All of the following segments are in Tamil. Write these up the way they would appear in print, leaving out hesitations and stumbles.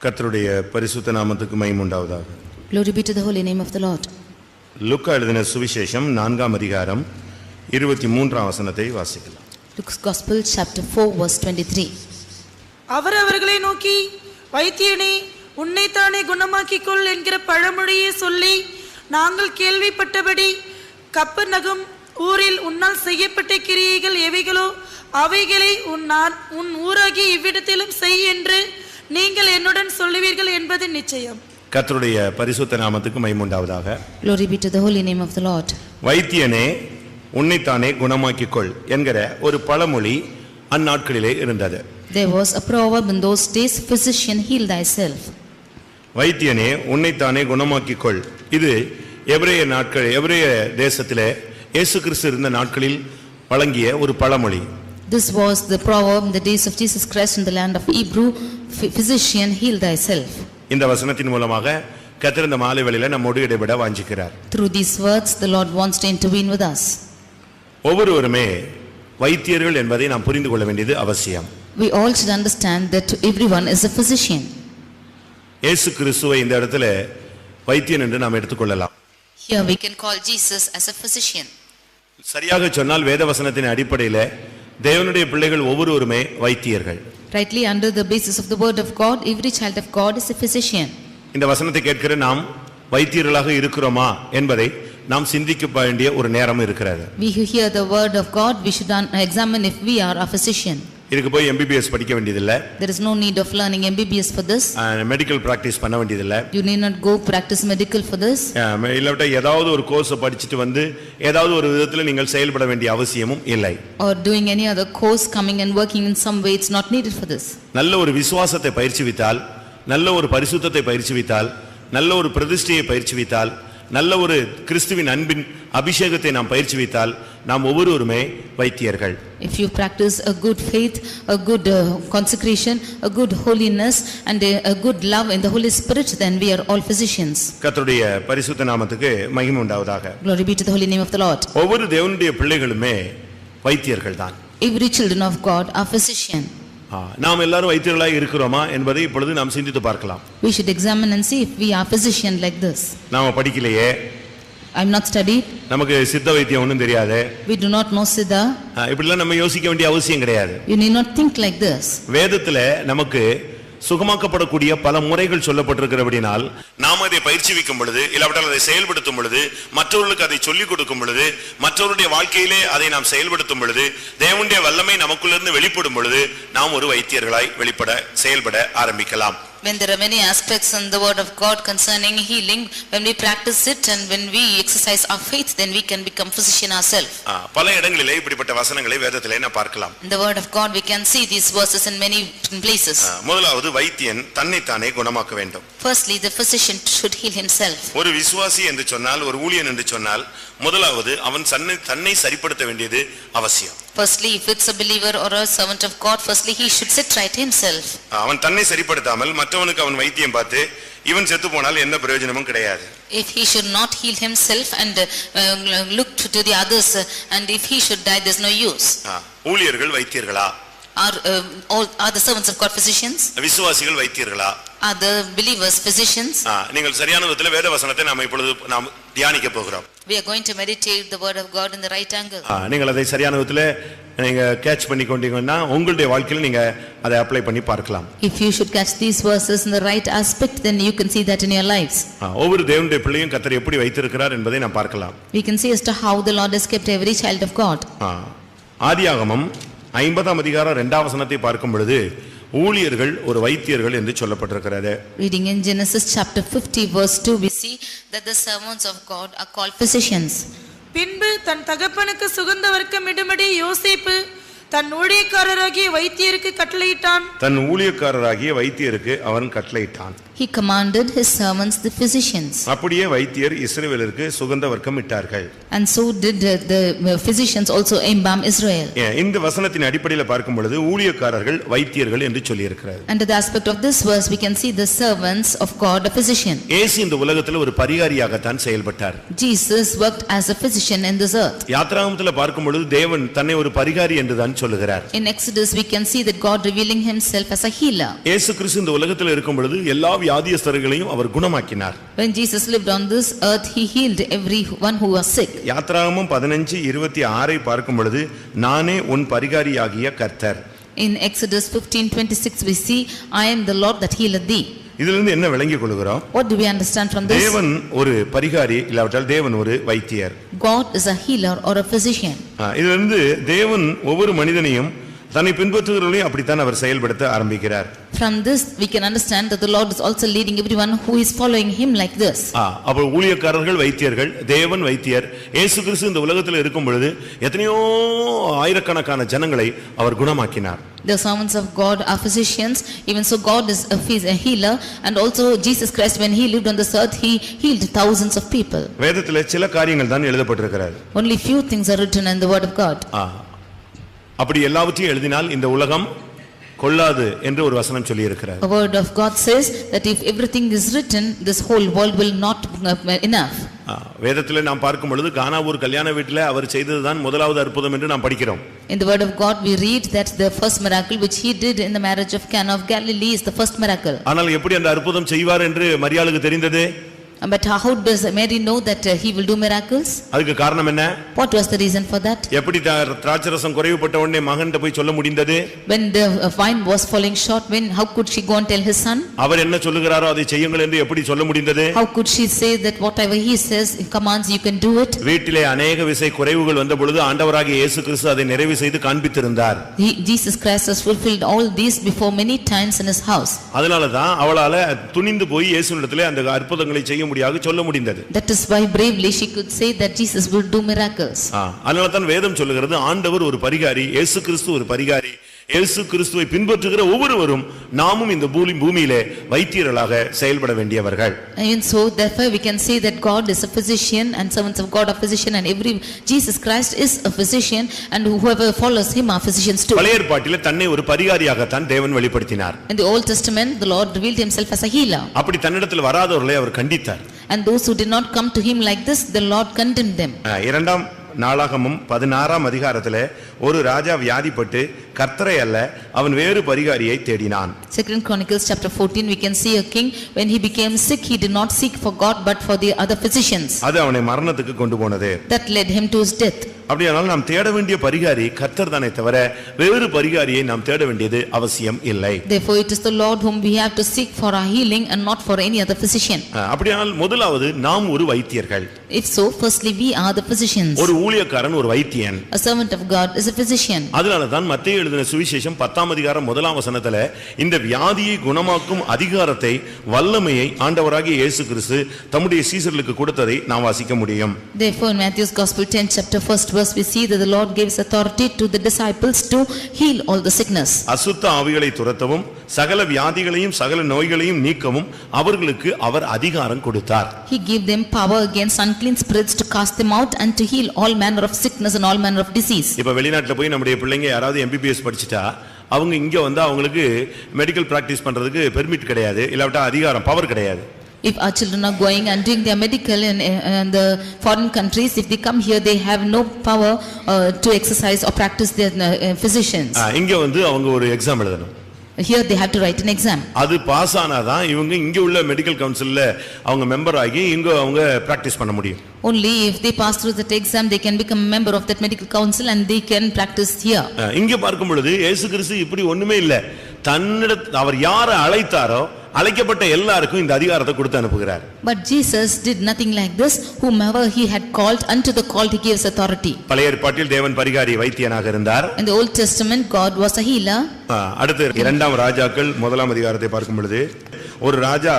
கர்த்தருடைய பரிசுத்த நாமத்துக்கு மகிமை உண்டாவதாக. Glory be to the holy name of the Lord. லூக்கா எழுதின சுவிசேஷம் 4ஆம் அதிகாரம் 23ஆம் வசனத்தை வாசிக்கலாம். Luke's Gospel chapter 4 verse 23. அவர்களை நோக்கி, வைத்தியனே, உன்னைத்தானே குணமாக்கிக்கொள் என்கிற பழமொழியை சொல்லி நாங்கள் கேள்விப்பட்டபடி கப்பர்நகம் ஊரில் உன்னால் செய்யப்பட்ட கிரியைகள் எவைகளோ அவைகளை உன் ஊராகி இவ்விடத்திலும் செய் என்று நீங்கள் என்னுடன் சொல்லுவீர்கள் என்பது நிச்சயம். கர்த்தருடைய பரிசுத்த நாமத்துக்கு மகிமை உண்டாவதாக. Glory be to the holy name of the Lord. வைத்தியனே, உன்னைத்தானே குணமாக்கிக்கொள் என்கிற ஒரு பழமொழி அந்நாட்களிலே இருந்தது. There was a proverb in those days, physician, heal thyself. வைத்தியனே, உன்னைத்தானே குணமாக்கிக்கொள். இது எபிரேய தேசத்திலே இயேசு கிறிஸ்து இருந்த நாட்களில் வழங்கிய ஒரு பழமொழி. This was the proverb in the days of Jesus Christ in the land of Hebrew, physician, heal thyself. இந்த வசனத்தின் மூலமாக கர்த்தர் இந்த மாலை வேளையிலே நம்மோடு இடைபட வாஞ்சிக்கிறார். Through these words the Lord wants to intervene with us. ஒவ்வொருவருமே வைத்தியர்கள் என்பதை நாம் புரிந்து கொள்ள வேண்டியது அவசியம். We all should understand that everyone is a physician. இயேசு கிறிஸ்துவை இந்த இடத்துல வைத்தியன் என்று நாம் எடுத்துக்கொள்ளலாம். Here we can call Jesus as a physician. சரியாக சொன்னால் வேதவசனத்தின் அடிப்படையில் தேவனுடைய பிள்ளைகள் ஒவ்வொருவருமே வைத்தியர்கள். Rightly, under the basis of the word of God, every child of God is a physician. இந்த வசனத்தை கேட்கிற நாம் வைத்தியர்களாக இருக்கிறோமா என்பதை நாம் சிந்திக்க வேண்டிய ஒரு நேரம் இருக்கிறது. We who hear the word of God, we should examine if we are a physician. இதுக்கு போய் MBBS படிக்க வேண்டியதில்லை. There is no need of learning MBBS for this. Medical practice பண்ண வேண்டியதில்லை. You need not go practice medical for this. இல்லாவிட்டா ஏதாவது ஒரு கோர்ஸ் படிச்சுட்டு வந்து ஏதாவது ஒரு விதத்தில் நீங்கள் செயல்பட வேண்டிய அவசியமும் இல்லை. Or doing any other course, coming and working in some way, it's not needed for this. நல்ல ஒரு விசுவாசத்தை பயிற்சிவித்தால், நல்ல ஒரு பரிசுத்தத்தை பயிற்சிவித்தால், நல்ல ஒரு பிரதிஷ்டையை பயிற்சிவித்தால், நல்ல ஒரு கிறிஸ்துவின் அன்பின் அபிஷேகத்தை நாம் பயிற்சிவித்தால் நாம் ஒவ்வொருவருமே வைத்தியர்கள். If you practice a good faith, a good consecration, a good holiness and a good love in the Holy Spirit, then we are all physicians. கர்த்தருடைய பரிசுத்த நாமத்துக்கு மகிமை உண்டாவதாக. Glory be to the holy name of the Lord. ஒவ்வொரு தேவனுடைய பிள்ளைகளுமே வைத்தியர்கள் தான். Every children of God are physician. நாம் எல்லாரும் வைத்தியர்களாக இருக்கிறோமா என்பதை இப்பொழுது நாம் சிந்தித்து பார்க்கலாம். We should examine and see if we are physician like this. நாம படிக்கலையே, I'm not studied. நமக்கு சித்த வைத்தியம் ஒன்றும் தெரியாது. We do not know Siddha. இப்படிலாம் நம்ம யோசிக்க வேண்டிய அவசியம் கிடையாது. You need not think like this. வேதத்துல நமக்கு சுகமாக்கப்படக்கூடிய பல முறைகள் சொல்லப்பட்டிருக்கிறபடினால் நாம் அதை பயிற்சிவிக்கும் பொழுது, இல்லாவிட்டால் அதை செயல்படுத்தும் பொழுது, மற்றவர்களுக்கு அதை சொல்லிக் கொடுக்கும் பொழுது, மற்றவருடைய வாழ்க்கையிலே அதை நாம் செயல்படுத்தும் பொழுது, தேவனுடைய வல்லமை நமக்குள்ளிருந்து வெளிப்படும் பொழுது நாம் ஒரு வைத்தியர்களாய் செயல்பட ஆரம்பிக்கலாம். When there are many aspects in the word of God concerning healing, when we practice it and when we exercise our faith, then we can become physician ourselves. பல இடங்களிலே இப்படிப்பட்ட வசனங்களை வேதத்திலே நாம் பார்க்கலாம். In the word of God we can see these verses in many places. முதலாவது வைத்தியன் தன்னைத்தானே குணமாக்க வேண்டும். Firstly, the physician should heal himself. ஒரு விசுவாசி என்று சொன்னால், ஒரு ஊழியன் என்று சொன்னால், முதலாவது அவன் தன்னை சரிப்படுத்த வேண்டியது அவசியம். Firstly, if it's a believer or a servant of God, firstly he should set right himself. அவன் தன்னை சரிப்படுத்தாமல் மற்றவனுக்கு அவன் வைத்தியம் பார்த்து இவன் செத்து போனால் என்ன பிரயோஜனமும் கிடையாது. If he should not heal himself and look to the others, and if he should die, there's no use. ஊழியர்கள் வைத்தியர்களா? Are the servants of God physicians? விசுவாசிகள் வைத்தியர்களா? Are the believers physicians? நீங்கள் சரியான விதத்தில் வேத வசனத்தை நாம் இப்பொழுது நாம் தியானிக்க போகிறோம். We are going to meditate the word of God in the right angle. நீங்கள் அதை சரியான விதத்தில் நீங்க கேட்ச் பண்ணி கொண்டீங்கன்னா உங்களுடைய வாழ்க்கையில் நீங்க அதை அப்ளை பண்ணி பார்க்கலாம். If you should catch these verses in the right aspect, then you can see that in your lives. ஒவ்வொரு தேவனுடைய பிள்ளையும் கர்த்தர் எப்படி வைத்திருக்கிறார் என்பதை நாம் பார்க்கலாம். We can see as to how the Lord has kept every child of God. ஆதியாகமம் 50ஆம் அதிகாரம் 2ஆம் வசனத்தை பார்க்கும் பொழுது ஊழியர்கள் ஒரு வைத்தியர்கள் என்று சொல்லப்பட்டிருக்கிறது. Reading in Genesis chapter 50 verse 2, we see that the servants of God are called physicians. பின்பு தன் தகப்பனுக்கு சுகந்த வர்க்கம் இடும்படி யோசேப்பு தன் ஊழியக்காரராகிய வைத்தியருக்கு கட்டளையிட்டான். தன் ஊழியக்காரராகிய வைத்தியருக்கு அவன் கட்டளையிட்டான். He commanded his servants, the physicians. அப்படியே வைத்தியர் இஸ்ரவேலருக்கு சுகந்த வர்க்கம் இட்டார்கள். And so did the physicians also embalm Israel. இந்த வசனத்தின் அடிப்படையில் பார்க்கும் பொழுது ஊழியக்காரர்கள் வைத்தியர்கள் என்று சொல்லி இருக்கிறார். Under the aspect of this verse we can see the servants of God, a physician. இயேசு இந்த உலகத்தில் ஒரு பரிகாரியாக தான் செயல்பட்டார். Jesus worked as a physician in this earth. யாத்ராகமத்தில் பார்க்கும் பொழுது தேவன் தன்னை ஒரு பரிகாரி என்று தான் சொல்லுகிறார். In Exodus we can see that God revealing himself as a healer. இயேசு கிறிஸ்து இந்த உலகத்தில் இருக்கும் பொழுது எல்லா வியாதியஸ்தர்களையும் அவர் குணமாக்கினார். When Jesus lived on this earth, he healed everyone who was sick. யாத்ராகமம் 15:26 பார்க்கும் பொழுது நானே உன் பரிகாரியாகிய கர்த்தர். In Exodus 15:26 we see, I am the Lord that healeth thee. இதிலிருந்து என்ன விளங்கிக் கொள்கிறோம்? What do we understand from this? தேவன் ஒரு பரிகாரி இல்லாவிட்டால் தேவன் ஒரு வைத்தியர். God is a healer or a physician. இதிலிருந்து தேவன் ஒவ்வொரு மனிதனையும் தன்னை பின்பற்றுகிறவர்களையும் அப்படித்தான் அவர் செயல்படுத்த ஆரம்பிக்கிறார். From this we can understand that the Lord is also leading everyone who is following him like this. அப்ப ஊழியக்காரர்கள் வைத்தியர்கள், தேவன் வைத்தியர். இயேசு கிறிஸ்து இந்த உலகத்தில் இருக்கும் பொழுது எத்தனையோ ஆயிரக்கணக்கான ஜனங்களை அவர் குணமாக்கினார். The servants of God are physicians. Even so God is a healer, and also Jesus Christ when he lived on this earth he healed thousands of people. வேதத்தில் சில காரியங்கள் தான் எழுதப்பட்டிருக்கிறது. Only few things are written in the word of God. அப்படி எல்லாவற்றையும் எழுதினால் இந்த உலகம் கொள்ளாது என்று ஒரு வசனம் சொல்லி இருக்கிறார். The word of God says that if everything is written, this whole world will not enough. வேதத்தில் நாம் பார்க்கும் பொழுது கானாவூர் கல்யாண வீட்டில் அவர் செய்ததுதான் முதலாவது அற்புதம் என்று நாம் படிக்கிறோம். In the word of God we read that the first miracle which he did in the marriage of Cana of Galilee is the first miracle. ஆனால் எப்படி அந்த அற்புதம் செய்வார் என்று மரியாளுக்கு தெரிந்தது? But how does Mary know that he will do miracles? அதுக்கு காரணம் என்ன? What was the reason for that? எப்படி திராட்சரசம் குறைவுபட்ட உடனே மகன்கிட்ட போய் சொல்ல முடிந்தது? When the wine was falling short, how could she go and tell his son? அவர் என்ன சொல்லுகிறாரோ அதை செய்யுங்கள் என்று எப்படி சொல்ல முடிந்தது? How could she say that whatever he says, he commands, you can do it? வீட்டிலே अनेक விசை குறைவுகள் வந்த பொழுது ஆண்டவராகிய இயேசு கிறிஸ்து அதை நிறைவு செய்து காண்பித்திருந்தார். Jesus Christ has fulfilled all these before many times in his house. அதனால தான் அவளால துணிந்து போய் இயேசுவிடத்திலே அந்த அற்புதங்களை செய்ய முடியாது சொல்ல முடிந்தது. That is why bravely she could say that Jesus will do miracles. அதனால தான் வேதம் சொல்லுகிறது ஆண்டவர் ஒரு பரிகாரி, இயேசு கிறிஸ்து ஒரு பரிகாரி. இயேசு கிறிஸ்துவை பின்பற்றுகிற ஒவ்வொருவரும் நாமும் இந்த பூமியிலே வைத்தியர்களாக செயல்பட வேண்டியவர்கள். And so therefore we can say that God is a physician and servants of God are physician, and Jesus Christ is a physician, and whoever follows him are physicians too. பழைய ஏற்பாட்டிலே தன்னை ஒரு பரிகாரியாக தான் தேவன் வெளிப்படுத்தினார். In the Old Testament the Lord revealed himself as a healer. அப்படி தன்னிடத்தில் வராதவர்களை அவர் கண்டித்தார். And those who did not come to him like this, the Lord condemned them. இரண்டாம் நாளாகமம் 16ஆம் அதிகாரத்திலே ஒரு ராஜா வியாதிப்பட்டு கர்த்தரை அல்ல அவன் வேறு பரிகாரியை தேடினான். Second Chronicles chapter 14 we can see a king when he became sick he did not seek for God but for the other physicians. அது அவனை மரணத்துக்கு கொண்டு போனது. That led him to his death. அப்படியானால் நாம் தேட வேண்டிய பரிகாரி கர்த்தர் தானே தவிர வேறு பரிகாரியை நாம் தேட வேண்டியது அவசியம் இல்லை. Therefore it is the Lord whom we have to seek for our healing and not for any other physician. அப்படியானால் முதலாவது நாம் ஒரு வைத்தியர்கள். If so, firstly we are the physicians. ஒரு ஊழியக்காரன் ஒரு வைத்தியன். A servant of God is a physician. அதனால தான் மத்தேயு எழுதின சுவிசேஷம் 10ஆம் அதிகாரம் 1ஆம் வசனத்திலே இந்த வியாதியை குணமாக்கும் அதிகாரத்தை வல்லமையை ஆண்டவராகிய இயேசு கிறிஸ்து தம்முடைய சீஷர்களுக்கு கொடுத்ததை நாம் வாசிக்க முடியும். Therefore in Matthew's Gospel 10th chapter 1st verse we see that the Lord gives authority to the disciples to heal all the sickness. அசுத்த ஆவிகளை துரத்தவும் சகல வியாதிகளையும் சகல நோய்களையும் நீக்கவும் அவர்களுக்கு அவர் அதிகாரம் கொடுத்தார். He gave them power against unclean spirits to cast them out and to heal all manner of sickness and all manner of disease. இப்ப வெளிநாட்டுல போய் நம்முடைய பிள்ளைங்க யாராவது MBBS படிச்சிட்டா அவங்க இங்க வந்து அவங்களுக்கு மெடிக்கல் பிராக்டிஸ் பண்றதுக்கு பெர்மிட் கிடையாது, இல்லாவிட்டா அதிகாரம் பவர் கிடையாது. If our children are going and doing their medical in the foreign countries, if they come here they have no power to exercise or practice their physicians. இங்க வந்து அவங்க ஒரு எக்ஸாம் எழுதணும். Here they have to write an exam. அது பாஸ் ஆனாதான் இவங்க இங்க உள்ள மெடிக்கல் கவுன்சில்ல அவங்க மெம்பர் ஆகி இங்க அவங்க பிராக்டிஸ் பண்ண முடியும். Only if they pass through that exam they can become a member of that medical council and they can practice here. இங்க பார்க்கும் பொழுது இயேசு கிறிஸ்து இப்படி ஒண்ணுமே இல்ல. அவர் யாரை அழைத்தாரோ அழைக்கப்பட்ட எல்லாருக்கும் இந்த அதிகாரத்தை கொடுத்து அனுப்புகிறார். But Jesus did nothing like this. Whomever he had called, unto the called he gives authority. பழைய ஏற்பாட்டில் தேவன் பரிகாரி வைத்தியனாக இருந்தார். In the Old Testament God was a healer. அடுத்து இரண்டாம் ராஜாக்கள் 1ஆம் அதிகாரத்தை பார்க்கும் பொழுது ஒரு ராஜா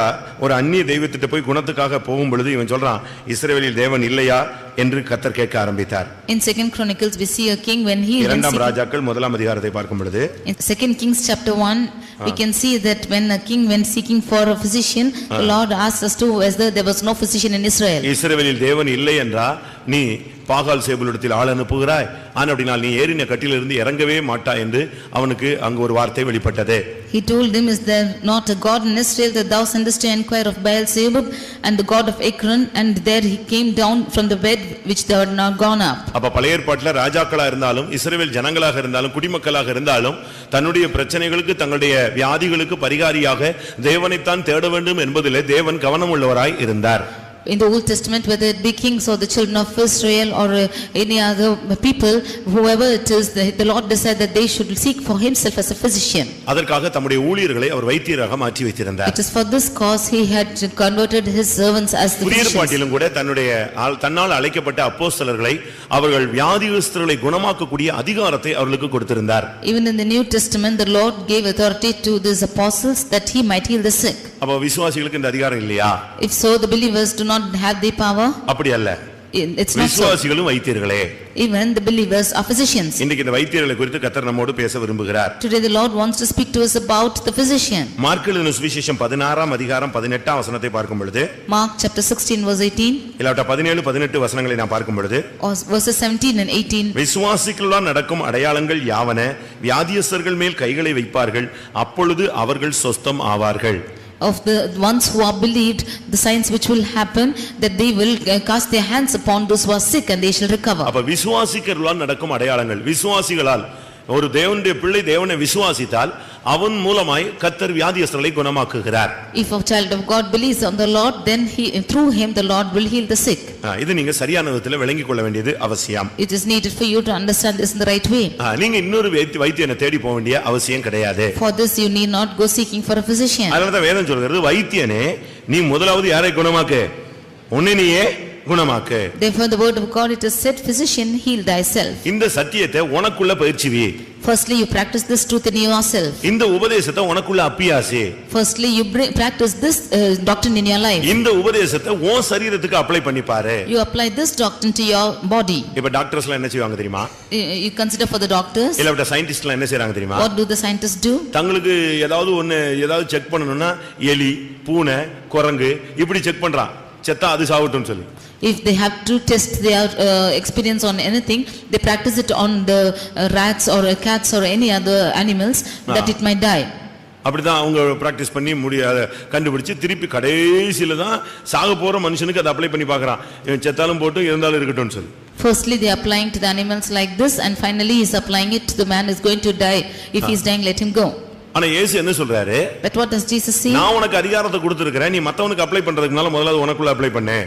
ஒரு அந்நிய தெய்வத்திட்ட போய் குணத்துக்காக போகும் பொழுது இவன் சொல்றான் இஸ்ரவேலில் தேவன் இல்லையா என்று கர்த்தர் கேட்க ஆரம்பித்தார். In Second Chronicles we see a king when he இரண்டாம் ராஜாக்கள் 1ஆம் அதிகாரத்தை பார்க்கும் பொழுது in Second Kings chapter 1 We can see that when a king went seeking for a physician, the Lord asked us to whether there was no physician in Israel. இஸ்ரவேலில் தேவன் இல்லை என்றா நீ பாகால் சேபுலிடத்தில் ஆள் அனுப்புகிறாய் அப்படினால் நீ ஏறின கட்டிலிருந்து இறங்கவே மாட்டாய் என்று அவனுக்கு அங்கு ஒரு வார்த்தை வெளிப்பட்டது. He told him, is there not a God in Israel that thou sendest to inquire of Baal-zebub and the God of Ekron? And there he came down from the bed which thou had not gone up. அப்ப பழைய ஏற்பாட்டில் ராஜாக்களா இருந்தாலும் இஸ்ரவேல் ஜனங்களாக இருந்தாலும் குடிமக்களாக இருந்தாலும் தன்னுடைய பிரச்சனைகளுக்கு தங்களுடைய வியாதிகளுக்கு பரிகாரியாக தேவனைத்தான் தேட வேண்டும் என்பதிலே தேவன் கவனம் உள்ளவராய் இருந்தார். In the Old Testament, whether it be kings or the children of Israel or any other people, whoever it is, the Lord decided that they should seek for himself as a physician. அதற்காக தம்முடைய ஊழியர்களை அவர் வைத்தியராக மாற்றி வைத்திருந்தார். It is for this cause he had converted his servants as the புதிய physicians. ஏற்பாட்டிலும் கூட தன்னால் அழைக்கப்பட்ட அப்போஸ்தலர்களை அவர்கள் வியாதியஸ்தர்களை குணமாக்கக்கூடிய அதிகாரத்தை அவர்களுக்கு கொடுத்திருந்தார். Even in the New Testament, the Lord gave authority to these apostles that he might heal the sick. அப்ப விசுவாசிகளுக்கு இந்த அதிகாரம் இல்லையா? If so, the believers do not have the power. அப்படி அல்ல. It's not so. விசுவாசிகளும் வைத்தியர்களே. Even the believers are physicians. இன்னைக்கு இந்த வைத்தியர்களை குறித்து கர்த்தர் நம்மோடு பேச விரும்புகிறார். Today the Lord wants to speak to us about the physician. Mark எழுதின சுவிசேஷம் 16ஆம் அதிகாரம் 18ஆம் வசனத்தை பார்க்கும் பொழுது, Mark chapter 16 verse 18 இல்லாட்ட 17 18 வசனங்களை நாம் பார்க்கும் பொழுது, or verses 17 and 18, விசுவாசிகளால் நடக்கும் அடையாளங்கள் யாவன, வியாதியஸ்தர்கள் மேல் கைகளை வைப்பார்கள், அப்பொழுது அவர்கள் சொஸ்தம் ஆவார்கள். of the ones who are believed, the signs which will happen, that they will cast their hands upon those who are sick and they shall recover. அப்ப விசுவாசிகளால் நடக்கும் அடையாளங்கள், விசுவாசிகளால் ஒரு தேவனுடைய பிள்ளை தேவனை விசுவாசித்தால் அவன் மூலமாய் கர்த்தர் வியாதியஸ்தர்களை குணமாக்குகிறார். If a child of God believes on the Lord, then through him the Lord will heal the sick. இது நீங்க சரியான விதத்துல விளங்கிக் கொள்ள வேண்டியது அவசியம். It is needed for you to understand this in the right way. நீங்க இன்னொரு வைத்தியனை தேடி போக வேண்டிய அவசியம் கிடையாது. For this you need not go seeking for a physician. அதனால தான் வேதம் சொல்கிறது, வைத்தியனே நீ முதலாவது யாரை குணமாக்கு? உன்னை நீயே குணமாக்கு. Therefore the word of God, it is said, physician, heal thyself. இந்த சத்தியத்தை உனக்குள்ள பயிற்சிவி. Firstly you practice this truth in yourself. இந்த உபதேசத்தை உனக்குள்ள அப்பியாசி. Firstly you practice this doctrine in your life. இந்த உபதேசத்தை உன் சரீரத்துக்கு அப்ளை பண்ணி பாரு. You apply this doctrine to your body. இப்ப டாக்டர்ஸ்லாம் என்ன செய்வாங்க தெரியுமா? You consider for the doctors. இல்ல சயின்டிஸ்ட்லாம் என்ன செய்றாங்க தெரியுமா? What do the scientists do? தங்களுக்கு ஏதாவது செக் பண்ணனும்னா எலி, பூனை, குரங்கு இப்படி செக் பண்றான். செத்தா அது சாவட்டும் சொல்லி. If they have to test their experience on anything, they practice it on the rats or cats or any other animals that it might die. அப்படிதான் அவங்க பிராக்டிஸ் பண்ணி கண்டுபிடிச்சு திருப்பி கடைசியில தான் சாக போற மனுஷனுக்கு அதை அப்ளை பண்ணி பார்க்கறான். இவன் செத்தாலும் போட்டும் இருந்தாலும் இருக்கட்டும்னு சொல்லி. Firstly they are applying to the animals like this, and finally he is applying it to the man who is going to die. If he is dying, let him go. ஆனா இயேசு என்ன சொல்றாரு? But what does Jesus say? நான் உனக்கு அதிகாரத்தை கொடுத்திருக்கிறேன், நீ மத்தவனுக்கு அப்ளை பண்றதுக்கு முன்னால முதல்ல உனக்குள்ள அப்ளை பண்ணு.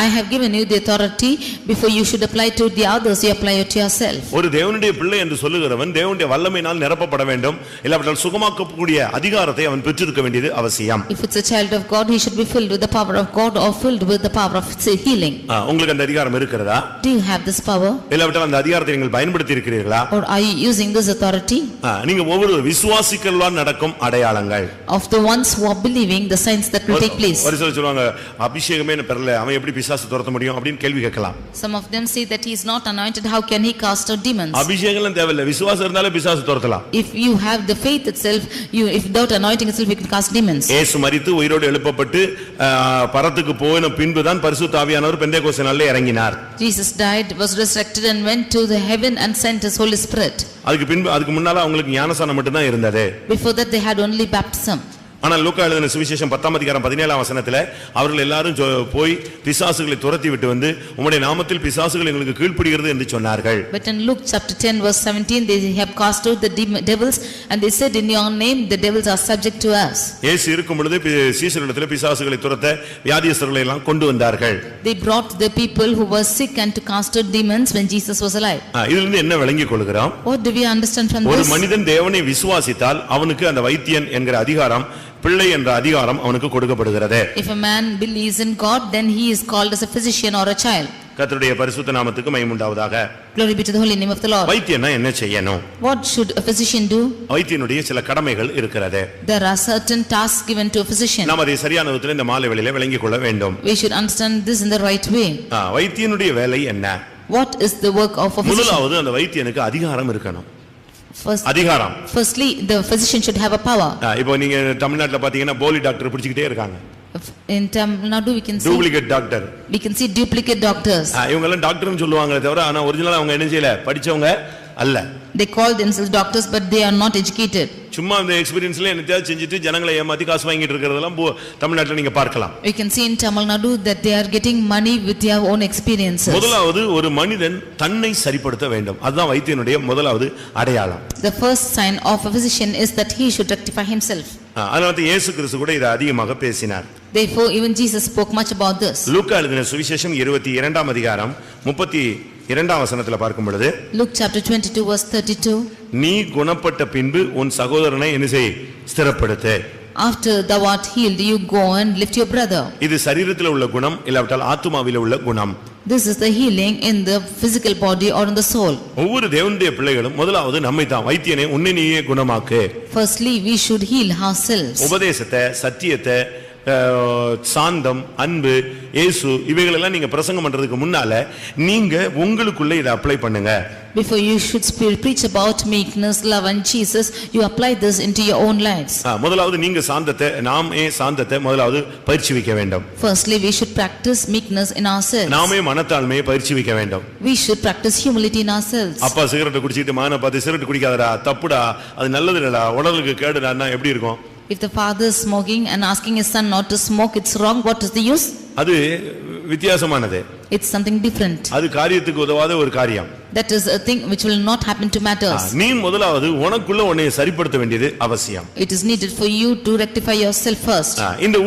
I have given you the authority. Before you should apply to the others, you apply it to yourself. ஒரு தேவனுடைய பிள்ளை என்று சொல்லுகிறவன் தேவனுடைய வல்லமையினால் நிரப்பப்பட வேண்டும். இல்லாவிட்டால் சுகமாக்கக்கூடிய அதிகாரத்தை அவன் பெற்றிருக்க வேண்டியது அவசியம். If it's a child of God, he should be filled with the power of God or filled with the power of healing. உங்களுக்கு அந்த அதிகாரம் இருக்கிறதா? Do you have this power? இல்லாவிட்டால் அந்த அதிகாரத்தை நீங்கள் பயன்படுத்தி இருக்கிறீர்களா? Or are you using this authority? நீங்க ஒவ்வொரு விசுவாசிகளால் நடக்கும் அடையாளங்கள், of the ones who are believing, the signs that will take place. ஒரு சிலர் சொல்வாங்க, அபிஷேகமே பெறல, அவன் எப்படி பிசாசு துரத்த முடியும் அப்படினு கேள்வி கேட்கலாம். Some of them say that he is not anointed, how can he cast out demons? அபிஷேகம் தேவையில்லை, விசுவாசம் இருந்தாலே பிசாசு துரத்தலாம். If you have the faith itself, if without anointing itself you can cast demons. இயேசு மரித்து உயிரோடு எழுப்பப்பட்டு பரத்துக்கு போன பின்புதான் பரிசுத்த ஆவியானவர் பெந்தேகோஸ்தே நாளிலே இறங்கினார். Jesus died, was resurrected and went to the heaven and sent his Holy Spirit. அதுக்கு முன்னால அவங்களுக்கு ஞானஸ்நானம் மட்டும் தான் இருந்தது. Before that they had only baptism. ஆனால் லூக்கா எழுதின சுவிசேஷம் 10ஆம் அதிகாரம் 17ஆம் வசனத்திலே அவர்கள் எல்லாரும் போய் பிசாசுகளை துரத்தி விட்டு வந்து உம்முடைய நாமத்தில் பிசாசுகள் எங்களுக்கு கீழ்ப்படிகிறது என்று சொன்னார்கள். But in Luke chapter 10 verse 17 they have cast out the devils and they said, in your name the devils are subject to us. இயேசு இருக்கும் பொழுது சீஷர்களிடத்தில் பிசாசுகளை துரத்த வியாதியஸ்தர்களை எல்லாம் கொண்டு வந்தார்கள். They brought the people who were sick and to cast out demons when Jesus was alive. இதிலிருந்து என்ன விளங்கிக் கொள்கிறோம்? What do we understand from this? ஒரு மனிதன் தேவனை விசுவாசித்தால் அவனுக்கு அந்த வைத்தியன் என்கிற அதிகாரம், பிள்ளை என்ற அதிகாரம் அவனுக்கு கொடுக்கப்படுகிறது. If a man believes in God, then he is called as a physician or a child. கர்த்தருடைய பரிசுத்த நாமத்துக்கு மகிமை உண்டாவதாக. Glory be to the holy name of the Lord. வைத்தியனா என்ன செய்யணும்? What should a physician do? வைத்தியனுடைய சில கடமைகள் இருக்கிறது. There are certain tasks given to a physician. நாம் அதை சரியான விதத்தில் இந்த மாலை வேளையிலே விளங்கிக் கொள்ள வேண்டும். We should understand this in the right way. வைத்தியனுடைய வேலை என்ன? What is the work of a physician? முதலாவது அந்த வைத்தியனுக்கு அதிகாரம் இருக்கணும். அதிகாரம். Firstly, the physician should have a power. இப்போ நீங்க தமிழ்நாட்டுல பாத்தீங்கன்னா போலி டாக்டர் பிடிச்சிக்கிட்டே இருக்காங்க. In Tamil Nadu we can see duplicate doctor. We can see duplicate doctors. இவங்க எல்லாம் டாக்டர்னு சொல்லுவாங்களே தவிர ஆனா ஒரிஜினலா அவங்க என்ன செய்யல, படிச்சவங்க அல்ல. They call themselves doctors but they are not educated. சும்மா அந்த எக்ஸ்பீரியன்ஸ்ல என்னத்தையாவது செஞ்சுட்டு ஜனங்களை ஏமாத்தி காசு வாங்கிட்டு இருக்கிறதெல்லாம் தமிழ்நாட்டுல நீங்க பார்க்கலாம். We can see in Tamil Nadu that they are getting money with their own experiences. முதலாவது ஒரு மனிதன் தன்னை சரிப்படுத்த வேண்டும். அதுதான் வைத்தியனுடைய முதலாவது அடையாளம். The first sign of a physician is that he should rectify himself. அதனால இயேசு கிறிஸ்து கூட இதை அதிகமாக பேசினார். Therefore even Jesus spoke much about this. லூக்கா எழுதின சுவிசேஷம் 22ஆம் அதிகாரம் 32ஆம் வசனத்துல பார்க்கும் பொழுது, Luke chapter 22 verse 32. நீ குணப்பட்ட பின்பு உன் சகோதரனை என்ன செய், ஸ்திரப்படுத்து. After thou art healed, you go and lift your brother. இது சரீரத்தில் உள்ள குணம், இல்லாவிட்டால் ஆத்துமாவில் உள்ள குணம். This is the healing in the physical body or in the soul. ஒவ்வொரு தேவனுடைய பிள்ளைகளும் முதலாவது நம்மை தான், வைத்தியனே உன்னை நீயே குணமாக்கு. Firstly we should heal ourselves. உபதேசத்தை, சத்தியத்தை, சாந்தம், அன்பு, இயேசு இவைகளெல்லாம் நீங்க பிரசங்கம் பண்றதுக்கு முன்னால நீங்க உங்களுக்குள்ள இதை அப்ளை பண்ணுங்க. Before you should preach about meekness, love and Jesus, you apply this into your own lives. முதலாவது நீங்க சாந்தத்தை, நாமே சாந்தத்தை முதலாவது பயிற்சி வைக்க வேண்டும். Firstly we should practice meekness in ourselves. நாமே மனத்தாழ்மையை பயிற்சி வைக்க வேண்டும். We should practice humility in ourselves. அப்பா சிகரெட் குடிச்சிட்டு மகனை பார்த்து சிகரெட் குடிக்காதடா, தப்புடா, அது நல்லது இல்லடா, உடலுக்கு கேடுடான்னா எப்படி இருக்கும்? If the father is smoking and asking his son not to smoke, it's wrong. What is the use? அது வித்தியாசமானது. It's something different. அது காரியத்துக்கு உதவாத ஒரு காரியம். That is a thing which will not happen to matters. நீ முதலாவது உனக்குள்ள உன்னை சரிப்படுத்த வேண்டியது அவசியம். It is needed for you to rectify yourself first. இந்த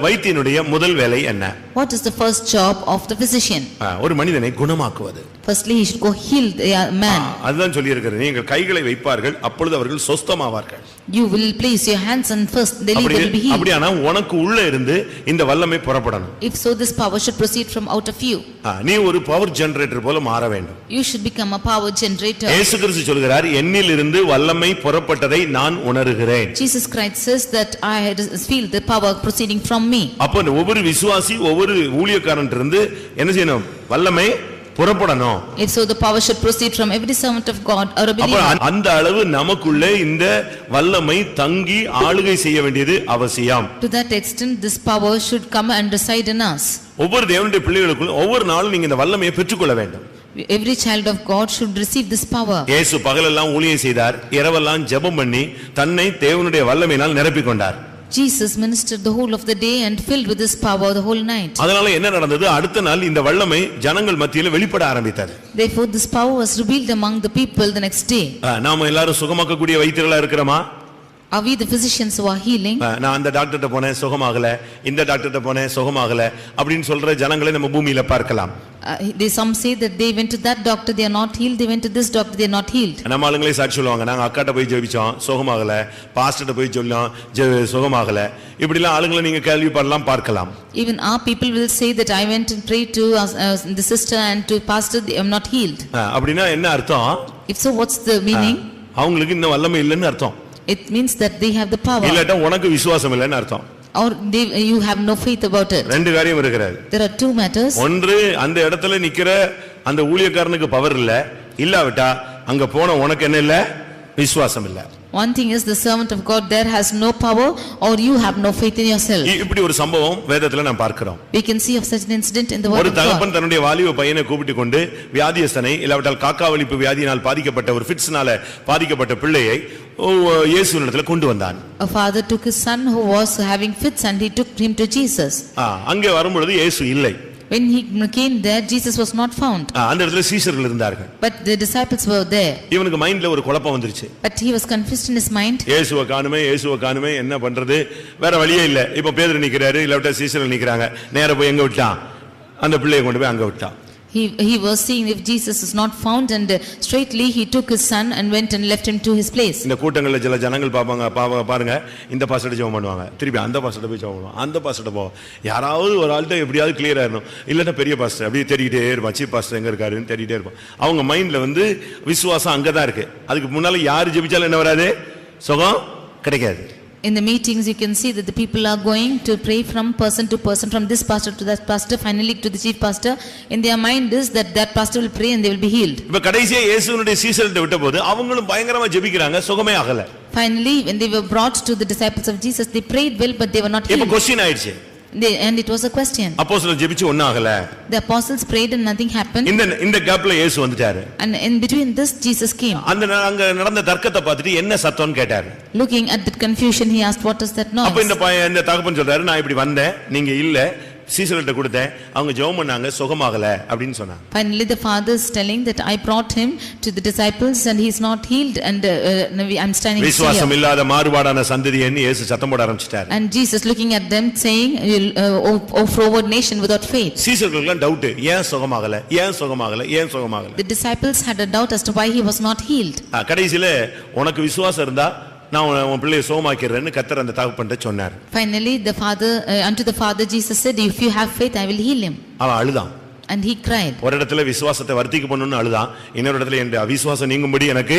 வைத்தியனுடைய முதல் வேலை என்ன? What is the first job of the physician? ஒரு மனிதனை குணமாக்குவது. Firstly he should go heal the man. அதுதான் சொல்லி இருக்கிறது, நீங்கள் கைகளை வைப்பார்கள் அப்பொழுது அவர்கள் சொஸ்தமாவார்கள். You will place your hands and first they will be healed. அப்படியானா உனக்கு உள்ள இருந்து இந்த வல்லமை புறப்படணும். If so, this power should proceed from out of you. நீ ஒரு பவர் ஜெனரேட்டர் போல மாற வேண்டும். You should become a power generator. இயேசு கிறிஸ்து சொல்கிறார், என்னில் இருந்து வல்லமை புறப்பட்டதை நான் உணர்கிறேன். Jesus Christ says that I feel the power proceeding from me. அப்ப ஒவ்வொரு விசுவாசி, ஒவ்வொரு ஊழியக்காரன் இருந்து என்ன செய்யணும்? வல்லமை புறப்படணும். If so, the power should proceed from every servant of God or a believer. அப்ப அந்த அளவு நமக்குள்ளே இந்த வல்லமை தங்கி ஆளுகை செய்ய வேண்டியது அவசியம். To that extent this power should come and reside in us. ஒவ்வொரு தேவனுடைய பிள்ளைகளுக்குள்ள ஒவ்வொரு நாளும் நீங்க இந்த வல்லமையை பெற்றுக்கொள்ள வேண்டும். Every child of God should receive this power. இயேசு பகலெல்லாம் ஊழியம் செய்தார், இரவெல்லாம் ஜெபம் பண்ணி தன்னை தேவனுடைய வல்லமையினால் நிரப்பிக் கொண்டார். Jesus ministered the whole of the day and filled with this power the whole night. அதனால என்ன நடந்தது? அடுத்த நாள் இந்த வல்லமை ஜனங்கள் மத்தியில வெளிப்பட ஆரம்பித்தது. Therefore this power was revealed among the people the next day. நாம எல்லாரும் சுகமாக்கக்கூடிய வைத்தியர்களா இருக்கிறோமா? Are we the physicians who are healing? நான் அந்த டாக்டர்ட்ட போனேன் சுகமாகல, இந்த டாக்டர்ட்ட போனேன் சுகமாகல அப்படினு சொல்ற ஜனங்களை நம்ம பூமியில பார்க்கலாம். Some say that they went to that doctor, they are not healed. They went to this doctor, they are not healed. நம்ம ஆளுங்களே சாட்சி சொல்லுவாங்க, நாங்க அக்காட்ட போய் ஜெபிச்சோம் சுகமாகல, பாஸ்டர்ட்ட போய் சொல்லோம் சுகமாகல, இப்படி எல்லாம் ஆளுங்களை நீங்க கேள்விப்படலாம் பார்க்கலாம். Even our people will say that I went and prayed to the sister and to pastor, they am not healed. அப்படினா என்ன அர்த்தம்? If so, what's the meaning? அவங்களுக்கு இன்னும் வல்லமை இல்லைன்னு அர்த்தம். It means that they have the power. இல்லட்டா உனக்கு விசுவாசம் இல்லைன்னு அர்த்தம். Or you have no faith about it. ரெண்டு காரியம் இருக்கிறது. There are two matters. ஒன்று, அந்த இடத்துல நிக்கிற அந்த ஊழியக்காரனுக்கு பவர் இல்ல, இல்லாவிட்டா அங்க போன உனக்கு என்ன இல்ல? விசுவாசம் இல்ல. One thing is the servant of God there has no power or you have no faith in yourself. இப்படி ஒரு சம்பவம் வேதத்துல நாம் பார்க்கிறோம். We can see of such an incident in the word of God. ஒரு தகப்பன் தன்னுடைய வாலிப பையனை கூப்பிட்டு கொண்டு வியாதியஸ்தனை, இல்லாவிட்டால் காக்காவலிப்பு வியாதியினால் பாதிக்கப்பட்ட ஒரு ஃபிட்ஸ்னால பாதிக்கப்பட்ட பிள்ளையை இயேசுவினிடத்தில் கொண்டு வந்தான். A father took his son who was having fits and he took him to Jesus. அங்கே வரும்பொழுது இயேசு இல்லை. When he came there, Jesus was not found. அந்த இடத்துல சீஷர்கள் இருந்தார்கள். But the disciples were there. இவனுக்கு மைண்ட்ல ஒரு குழப்பம் வந்துருச்சு. But he was confused in his mind. இயேசுவை காணுமே என்ன பண்றது, வேற வழியே இல்ல. இப்ப பேதுரு நிக்கிறாரு, இல்லாவிட்டா சீஷர்கள் நிக்கிறாங்க, நேரா போய் எங்க விட்டான்? அந்த பிள்ளையை கொண்டு போய் அங்க விட்டான். He was seeing if Jesus is not found and straightly he took his son and went and left him to his place. இந்த கூட்டங்கள்ல சில ஜனங்கள் பாருங்க, இந்த பாஸ்டர் ஜெபம் பண்ணுவாங்க, திருப்பி அந்த பாஸ்டர் போய் ஜெபம் பண்ணுவாங்க, அந்த பாஸ்டர் போ, யாராவது ஒரு ஆள்கிட்ட எப்படியாவது கிளியர் ஆயிரணும், இல்லன்னா பெரிய பாஸ்டர் அப்படியே தேடிட்டே இருப்பான், சீப் பாஸ்டர் எங்க இருக்காருன்னு தேடிட்டே இருப்பான். அவங்க மைண்ட்ல விசுவாசம் அங்கதான் இருக்கு. அதுக்கு முன்னால யாரு ஜெபிச்சாலும் என்ன வராது? சுகம் கிடைக்காது. In the meetings, you can see that the people are going to pray from person to person, from this pastor to that pastor, finally to the chief pastor. In their mind is that that pastor will pray and they will be healed. இப்ப கடைசியா இயேசுவினுடைய சீஷர்கிட்ட விட்டபோது அவங்களும் பயங்கரமா ஜெபிக்கிறாங்க, சுகமே ஆகல. Finally, when they were brought to the disciples of Jesus, they prayed well, but they were not இப்ப healed. क्वेश्चन ஆயிடுச்சு. And it was a question. அப்போஸ்தலர் ஜெபிச்சு ஒண்ணும் ஆகல. The apostles prayed and nothing happened. இந்த கேப்ல இயேசு வந்துட்டாரு. And in between this, Jesus came. அங்க நடந்த தர்க்கத்தை பார்த்துட்டு என்ன சத்தம்னு கேட்டாரு. Looking at that confusion, he asked, what is that noise? அப்ப இந்த தகப்பன் சொல்றாரு, நான் இப்படி வந்தேன், நீங்க இல்ல, சீசர்கிட்ட கொடுத்தேன், அவங்க ஜெபம் பண்ணாங்க, சுகமாகல அப்படின்னு சொன்னாங்க. Finally, the father is telling that I brought him to the disciples and he is not healed, and I'm standing here. விசுவாசம் இல்லாத மாறுபாடான சந்ததியன்னு இயேசு சத்தம் போட ஆரம்பிச்சிட்டாரு. And Jesus looking at them saying, "O forward nation without faith." சீசர்களுக்கு டவுட், ஏன் சுகமாகல, ஏன் சுகமாகல, ஏன் சுகமாகல. The disciples had a doubt as to why he was not healed. கடைசியில உனக்கு விசுவாசம் இருந்தா நான் உன் பிள்ளையை சுகமாக்கிறேன்னு கர்த்தர் அந்த தகப்பன்ட்ட சொன்னார். Finally, the father unto the father Jesus said, "If you have faith, I will heal him." அவன் அழுதான். And he cried. ஒரு இடத்துல விசுவாசத்தை வர்த்திக்க பண்ணனும்னு அழுதான், இன்னொரு இடத்துல என் அவிசுவாசம் நீங்கும்படி எனக்கு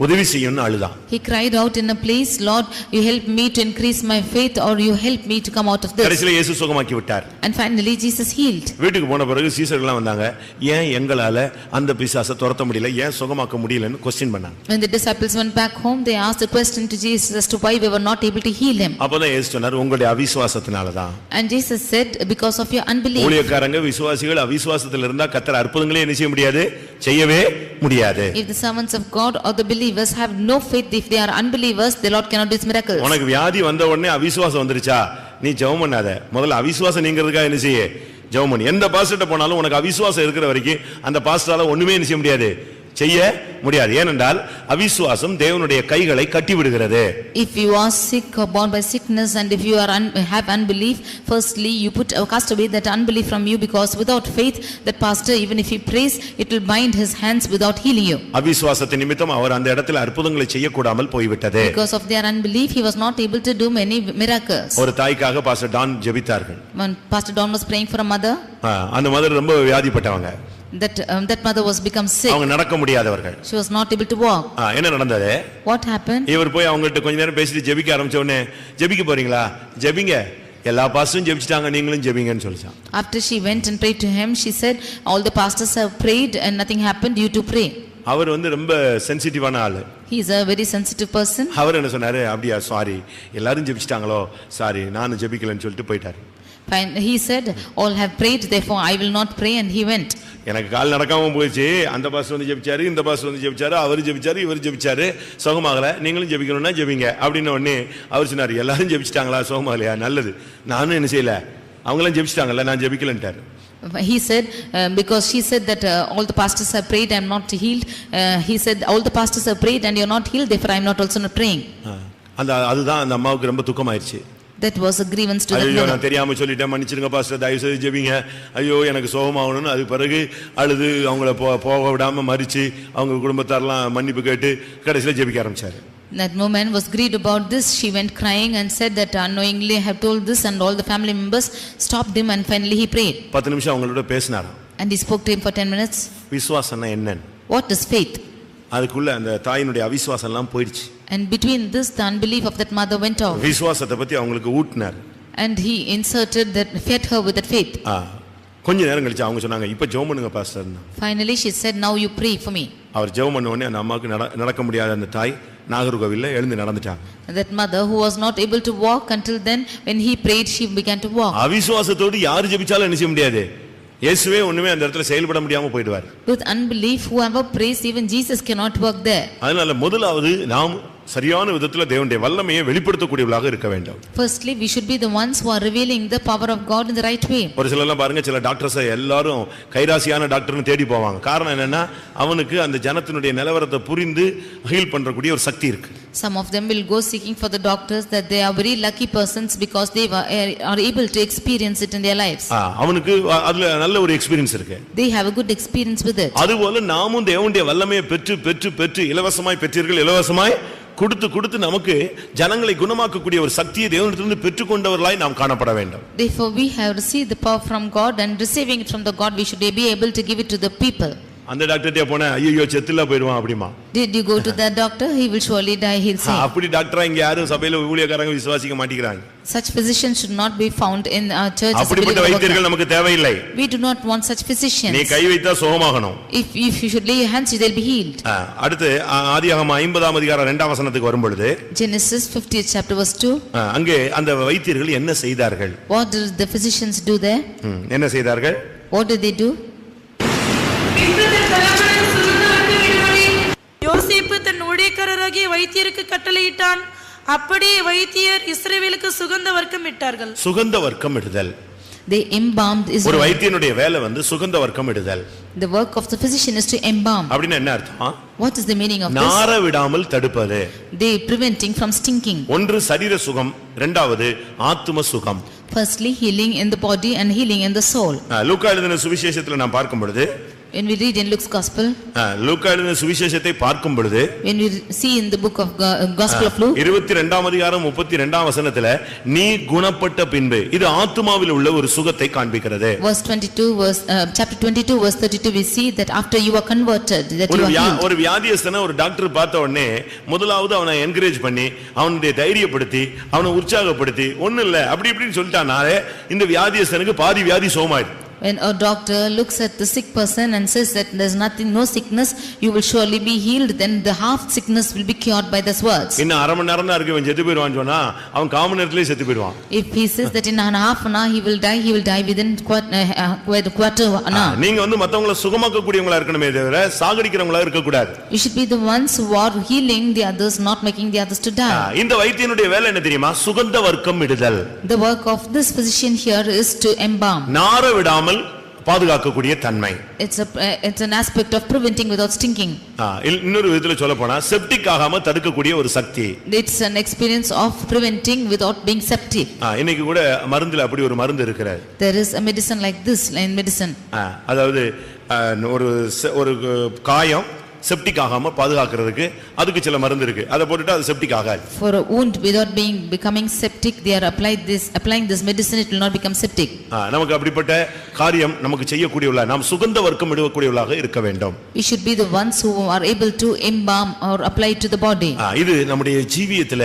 உதவி செய்யும்னு அழுதான். He cried out in a place, "Lord, you help me to increase my faith, or you help me to come out of this." கடைசியில இயேசு சுகமாக்கி விட்டார். And finally Jesus healed. வீட்டுக்கு போன பிறகு சீசர்கள்லாம் வந்தாங்க, ஏன் எங்களால அந்த பிசாசை துரத்த முடியல, ஏன் சுகமாக்க முடியலன்னு क्वेश्चन பண்ணாங்க. When the disciples went back home, they asked a question to Jesus as to why we were not able to heal him. அப்பதான் இயேசு சொன்னார், உங்களுடைய அவிசுவாசத்தினால தான். And Jesus said, because of your unbelief. ஊழியக்காரங்க விசுவாசிகள் அவிசுவாசத்துல இருந்தா கர்த்தர் அற்புதங்களே என்ன செய்ய முடியாது, செய்யவே முடியாது. If the servants of God or the believers have no faith, if they are unbelievers, the Lord cannot do his miracles. உனக்கு வியாதி வந்த உடனே அவிசுவாசம் வந்துருச்சா, நீ ஜெபம் பண்ணாத, முதல்ல அவிசுவாசம் நீங்கிறதுக்காக என்ன செய்ய, ஜெபம் பண்ணு. எந்த பாஸ்டர்ட்ட போனாலும் உனக்கு அவிசுவாசம் இருக்கிற வரைக்கும் அந்த பாஸ்டரால ஒண்ணுமே என்ன செய்ய முடியாது, செய்ய முடியாது. ஏனென்றால் அவிசுவாசம் தேவனுடைய கைகளை கட்டி விடுகிறது. If you are sick or born by sickness, and if you are have unbelief, firstly you cast away that unbelief from you, because without faith that pastor, even if he prays, it will bind his hands without healing you. அவிசுவாசத்தின் நிமித்தம் அவர் அந்த இடத்துல அற்புதங்களை செய்யக்கூடாமல் போய்விட்டது. Because of their unbelief, he was not able to do many miracles. ஒரு தாய்க்காக பாஸ்டர் டான் ஜெபித்தார்கள். When Pastor Don was praying for a mother, அந்த மதர் ரொம்ப வியாதிப்பட்டவங்க. that mother was become sick. அவங்க நடக்க முடியாதவர்கள். She was not able to walk. என்ன நடந்தது? What happened? இவர் போய் அவங்கள்ட்ட கொஞ்ச நேரம் பேசிட்டு ஜெபிக்க ஆரம்பிச்ச உடனே, ஜெபிக்க போறீங்களா, ஜெபிங்க, எல்லா பாஸ்டரும் ஜெபிச்சிட்டாங்க, நீங்களும் ஜெபிங்கன்னு சொல்லிச்சான். After she went and prayed to him, she said, all the pastors have prayed and nothing happened, you to pray. அவர் ரொம்ப சென்சிட்டிவான ஆளு. He is a very sensitive person. அவர் என்ன சொன்னாரு, அப்படியா, சாரி, எல்லாரும் ஜெபிச்சிட்டாங்களோ, சாரி, நானும் ஜெபிக்கலன்னு சொல்லிட்டு போயிட்டாரு. He said, all have prayed, therefore I will not pray, and he went. எனக்கு கால் நடக்காம போயிடுச்சு, அந்த பாஸ்டர் வந்து ஜெபிச்சாரு, இந்த பாஸ்டர் வந்து ஜெபிச்சாரு, அவர் ஜெபிச்சாரு, இவர் ஜெபிச்சாரு, சுகமாகல, நீங்களும் ஜெபிக்கணும்னா ஜெபிங்க அப்படின்னு உடனே அவர் சொன்னாரு, எல்லாரும் ஜெபிச்சிட்டாங்களா, சுகமாகலையா, நல்லது, நானும் என்ன செய்யல, அவங்களாம் ஜெபிச்சிட்டாங்கல்ல, நான் ஜெபிக்கலன்ட்டாரு. He said, because she said that all the pastors have prayed, I am not healed. He said, all the pastors have prayed and you are not healed, therefore I am not also not praying. அதுதான் அந்த அம்மாவுக்கு ரொம்ப துக்கமாயிருச்சு. That was a grievance to the ஐயோ, mother. நான் தெரியாம சொல்லிட்டேன், மன்னிச்சிருங்க பாஸ்டர், தயவு செய்து ஜெபிங்க, ஐயோ எனக்கு சுகமாகணும்னு. அது பிறகு அழுது அவங்கள போக விடாம மறிச்சு அவங்க குடும்பத்தாரெல்லாம் மன்னிப்பு கேட்டு கடைசியில ஜெபிக்க ஆரம்பிச்சாரு. That woman was grieved about this. She went crying and said that unknowingly I have told this, and all the family members stopped him, and finally he prayed. 10 நிமிஷம் அவங்களோட பேசினாராம். And he spoke to him for 10 minutes. விசுவாசம்னா என்னன்னு. What is faith? அதுக்குள்ள அந்த தாயினுடைய அவிசுவாசம் எல்லாம் போயிடுச்சு. And between this, the unbelief of that mother went off. விசுவாசத்தை பத்தி அவங்களுக்கு ஊட்டினார். And he inserted that, fed her with that faith. கொஞ்ச நேரம் கழிச்சு அவங்க சொன்னாங்க, இப்ப ஜெபம் பண்ணுங்க pastor. Finally she said, now you pray for me. அவர் ஜெபம் பண்ண உடனே அந்த அம்மாவுக்கு நடக்க முடியாத அந்த தாய் நாகர்கோவில்ல எழுந்து நடந்துட்டாங்க. That mother who was not able to walk until then, when he prayed, she began to walk. அவிசுவாசத்தோடு யார் ஜெபிச்சாலும் என்ன செய்ய முடியாது, இயேசுவே ஒண்ணுமே அந்த இடத்துல செயல்பட முடியாம போய்டுவார். With unbelief, whoever prays, even Jesus cannot work there. அதனால முதலாவது நாம் சரியான விதத்துல தேவனுடைய வல்லமையை வெளிப்படுத்தக்கூடியவர்களாக இருக்க வேண்டும். Firstly, we should be the ones who are revealing the power of God in the right way. ஒரு சிலர்லாம் பாருங்க, சில டாக்டர்ஸ் எல்லாரும் கைராசியான டாக்டர்னு தேடி போவாங்க. காரணம் என்னன்னா, அவனுக்கு அந்த ஜனத்தினுடைய நிலவரத்தை புரிந்து ஹீல் பண்றக்கூடிய ஒரு சக்தி இருக்கு. Some of them will go seeking for the doctors, that they are very lucky persons because they are able to experience it in their lives. அவனுக்கு அதுல நல்ல ஒரு எக்ஸ்பீரியன்ஸ் இருக்கு. They have a good experience with it. அதுபோல நாமும் தேவனுடைய வல்லமையை பெற்று இலவசமாய் பெற்றீர்கள், இலவசமாய் கொடுத்து நமக்கு ஜனங்களை குணமாக்கக்கூடிய ஒரு சக்தியை தேவனிடத்திலிருந்து பெற்றுக்கொண்டவர்களாய் நாம் காணப்பட வேண்டும். Therefore we have received the power from God, and receiving it from the God, we should be able to give it to the people. அந்த டாக்டர்கிட்ட போனா ஐயோ செத்துல போயிடுவான் அப்படிமா. Did you go to that doctor? He will surely die, he'll say. அப்படி டாக்டரா இங்க யாரும் சபையில ஊழியக்காரங்க விசுவாசிக்க மாட்டேங்கிறாங்க. Such physicians should not be found in our churches. அப்படிப்பட்ட வைத்தியர்கள் நமக்கு தேவையில்லை. We do not want such physicians. நீ கை வைத்தா சுகமாகணும். If you should lay your hands, you will be healed. அடுத்து ஆதியாகமம் 50ஆம் அதிகாரம் 2ஆம் வசனத்துக்கு வரும்பொழுது Genesis 50th chapter verse 2. அங்கே அந்த வைத்தியர்கள் என்ன செய்தார்கள்? What did the physicians do there? என்ன செய்தார்கள்? What did they do? யோசேப்பு தன் ஊழியக்காரராகிய வைத்தியருக்கு கட்டளையிட்டான். அப்படியே வைத்தியர் இஸ்ரவேலுக்கு சுகந்த வர்க்கம் இட்டார்கள். சுகந்த வர்க்கம் இடுதல். They embalmed Israel. ஒரு வைத்தியனுடைய வேலை சுகந்த வர்க்கம் இடுதல். The work of the physician is to embalm. அப்படினா என்ன அர்த்தம்? What is the meaning of this? நார விடாமல் தடுப்பது. They preventing from stinking. ஒன்று சரீர சுகம், இரண்டாவது ஆத்தும சுகம். Firstly, healing in the body and healing in the soul. லூக்கா எழுதின சுவிசேஷத்துல நாம் பார்க்கும் பொழுது, when we read in Luke's gospel, லூக்கா எழுதின சுவிசேஷத்தை பார்க்கும் பொழுது, when we see in the book of gospel of Luke 22ஆம் அதிகாரம் 32ஆம் வசனத்துல நீ குணப்பட்ட பின்பு இது ஆத்துமாவில் உள்ள ஒரு சுகத்தை காண்பிக்கிறது. verse 22 verse chapter 22 verse 32 we see that after you are converted that you are healed. ஒரு வியாதியஸ்தனை ஒரு டாக்டர் பார்த்த உடனே முதலாவது அவனை என்கரேஜ் பண்ணி அவனுடைய தைரியப்படுத்தி அவனை உற்சாகப்படுத்தி ஒண்ணு இல்ல அப்படி இப்படின்னு சொல்லிட்டானாலே இந்த வியாதியஸ்தனுக்கு பாதி வியாதி சோமாயிடும். When a doctor looks at the sick person and says that there is nothing, no sickness, you will surely be healed, then the half sickness will be cured by these words. இன்னும் அரை மணி நேரம் தான் இருக்கு இவன் செத்து போயிடுவான்னு சொன்னா அவன் கால் மணி நேரத்திலே செத்து போயிடுவான். If he says that in half an hour he will die within quarter an hour. நீங்க மத்தவங்கள சுகமாக்க கூடியவங்களா இருக்கணுமே தவிர சாகடிக்கிறவங்களா இருக்க கூடாது. You should be the ones who are healing the others, not making the others to die. இந்த வைத்தியனுடைய வேலை என்ன தெரியுமா? சுகந்த வர்க்கம் இடுதல். The work of this physician here is to embalm. நார விடாமல் பாதுகாக்கக்கூடிய தன்மை. It's an aspect of preventing without stinking. இன்னொரு விதத்துல சொல்லப் போனா செப்டிக் ஆகாம தடுக்கக்கூடிய ஒரு சக்தி. It's an experience of preventing without being septic. இன்னைக்கு கூட மருந்துல அப்படி ஒரு மருந்து இருக்கிறது. There is a medicine like this in medicine. அதாவது ஒரு காயம் செப்டிக் ஆகாம பாதுகாக்கிறதுக்கு அதுக்கு சில மருந்து இருக்கு. அத போட்டுட்டா அது செப்டிக் ஆகாது. For a wound without becoming septic, they are applying this medicine, it will not become septic. நமக்கு அப்படிப்பட்ட காரியம் நமக்கு செய்யக்கூடியவளா நாம் சுகந்த வர்க்கம் இடுவக்கூடியவளாக இருக்க வேண்டும். We should be the ones who are able to embalm or apply to the body. இது நம்முடைய ஜீவியத்துல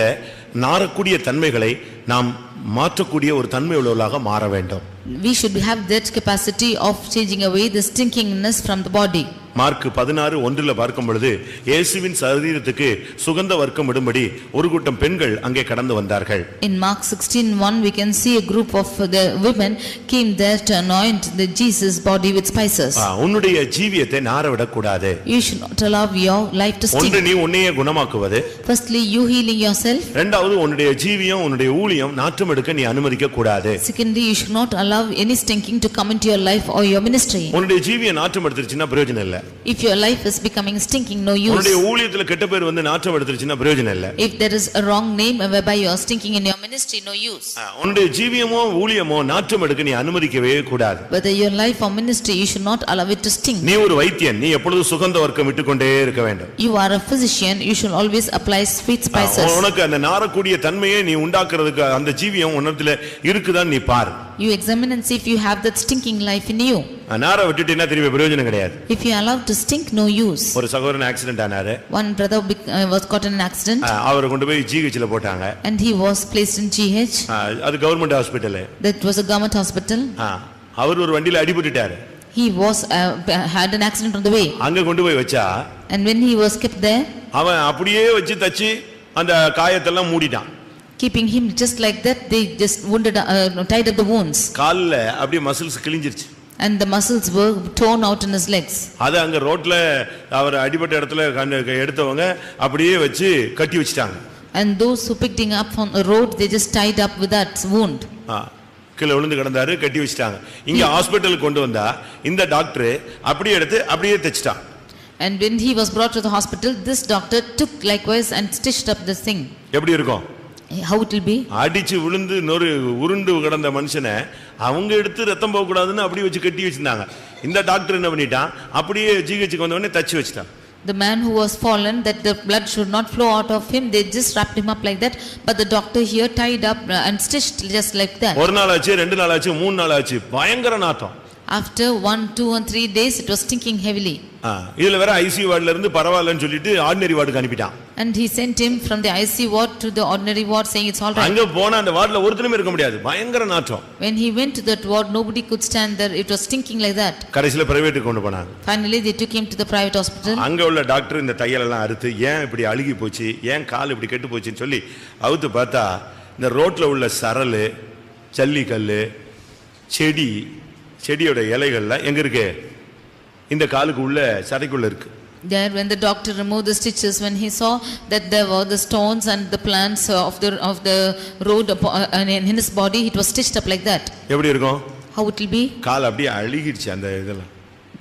நாரக்கூடிய தன்மைகளை நாம் மாற்றக்கூடிய ஒரு தன்மை உள்ளவளாக மாற வேண்டும். We should have that capacity of changing away the stinkingness from the body. Mark 16:1 பார்க்கும் பொழுது இயேசுவின் சரீரத்துக்கு சுகந்த வர்க்கம் இடும்படி ஒரு கூட்டம் பெண்கள் அங்கே கடந்து வந்தார்கள். In Mark 16:1 we can see a group of the women came there to anoint the Jesus body with spices. உன்னுடைய ஜீவியத்தை நார விட கூடாது. You should not allow your life to stink. ஒன்று நீ உன்னையே குணமாக்குவது. Firstly, you healing yourself. இரண்டாவது உன்னுடைய ஜீவியம் உன்னுடைய ஊழியம் நாற்றம் எடுக்க நீ அனுமதிக்க கூடாது. Secondly, you should not allow any stinking to come into your life or your ministry. உன்னுடைய ஜீவியம் நாற்றம் எடுத்துச்சுன்னா பிரயோஜனம் இல்ல. If your life is becoming stinking, no use. உன்னுடைய ஊழியத்துல கெட்ட பேர் நாற்றம் எடுத்துச்சுன்னா பிரயோஜனம் இல்ல. If there is a wrong name whereby you are stinking in your ministry, no use. உன்னுடைய ஜீவியமோ ஊழியமோ நாற்றம் எடுக்க நீ அனுமதிக்கவே கூடாது. Whether your life or ministry, you should not allow it to stink. நீ ஒரு வைத்தியன், நீ எப்பொழுதும் சுகந்த வர்க்கம் விட்டுக்கொண்டே இருக்க வேண்டும். You are a physician, you should always apply sweet spices. உனக்கு அந்த நாரக்கூடிய தன்மையை நீ உண்டாக்குறதுக்கு அந்த ஜீவியம் உன்னத்துல இருக்குதான் நீ பார். You examine and see if you have that stinking life in you. நார விட்டுட்டீனா திருப்பி பிரயோஜனம் கிடையாது. If you allow to stink, no use. ஒரு சகோதரன் ஆக்சிடென்ட் ஆனாரு. One brother was caught in an accident. அவரை கொண்டு போய் ஜிஹெச்ல போட்டாங்க. And he was placed in GH. அது government hospital. That was a government hospital. அவர் ஒரு வண்டியில அடிபட்டுட்டாரு. He was had an accident on the way. அங்க கொண்டு போய் வச்சா And when he was kept there, அவன் அப்படியே வச்சு தச்சி அந்த காயத்தெல்லாம் மூடிட்டான். keeping him just like that, they just tied up the wounds. கால்ல அப்படியே muscles கிழிஞ்சிருச்சு. And the muscles were torn out in his legs. அது அங்க ரோட்ல அவர் அடிபட்ட இடத்துல எடுத்தவங்க அப்படியே வச்சு கட்டி வச்சிட்டாங்க. And those who picked him up on the road, they just tied up with that wound. கீழ விழுந்து கிடந்தாரு, கட்டி வச்சிட்டாங்க. இங்க ஹாஸ்பிடலுக்கு கொண்டு வந்தா இந்த டாக்டர் அப்படியே எடுத்து அப்படியே தைச்சிட்டான். And when he was brought to the hospital, this doctor took likewise and stitched up this thing. எப்படி இருக்கும்? How it will be? அடிச்சு விழுந்து நொறு உருண்டு கிடந்த மனுஷனை அவங்க எடுத்து ரத்தம் போக கூடாதுன்னு அப்படியே வச்சு கட்டி வச்சிருந்தாங்க. இந்த டாக்டர் என்ன பண்ணிட்டான்? அப்படியே ஜிஹெச்சுக்கு வந்த உடனே தச்சு வச்சிட்டான். The man who was fallen, that the blood should not flow out of him, they just wrapped him up like that, but the doctor here tied up and stitched just like that. ஒரு நாள் ஆச்சு, ரெண்டு நாள் ஆச்சு, மூணு நாள் ஆச்சு, பயங்கர நாத்தம். After 1, 2 and 3 days, it was stinking heavily. இதுல வேற ஐசியூ வார்டுல இருந்து பரவாயில்லன்னு சொல்லிட்டு ordinary வார்டுக்கு அனுப்பிட்டான். And he sent him from the IC ward to the ordinary ward saying it's all right. அங்க போனா அந்த வார்டுல ஒருத்தனுமே இருக்க முடியாது, பயங்கர நாற்றம். When he went to that ward, nobody could stand there. It was stinking like that. கடைசில பிரைவேட்டுக்கு கொண்டு போனாங்க. Finally, they took him to the private hospital. அங்க உள்ள டாக்டர் இந்த தையல் எல்லாம் அறுத்து ஏன் இப்படி அழுகி போச்சு, ஏன் கால் இப்படி கெட்டு போச்சுன்னு சொல்லி அவுத்து பார்த்தா இந்த ரோட்ல உள்ள சரல், ஜல்லிக்கல்லு, செடியோட இலைகள்லாம் எங்க இருக்கு, இந்த காலுக்கு உள்ள சதைக்குள்ள இருக்கு. There, when the doctor removed the stitches, when he saw that there were the stones and the plants of the road in his body, it was stitched up like that. எப்படி இருக்கும்? How it will be? கால் அப்படியே அழுகிடுச்சு அந்த இதெல்லாம்.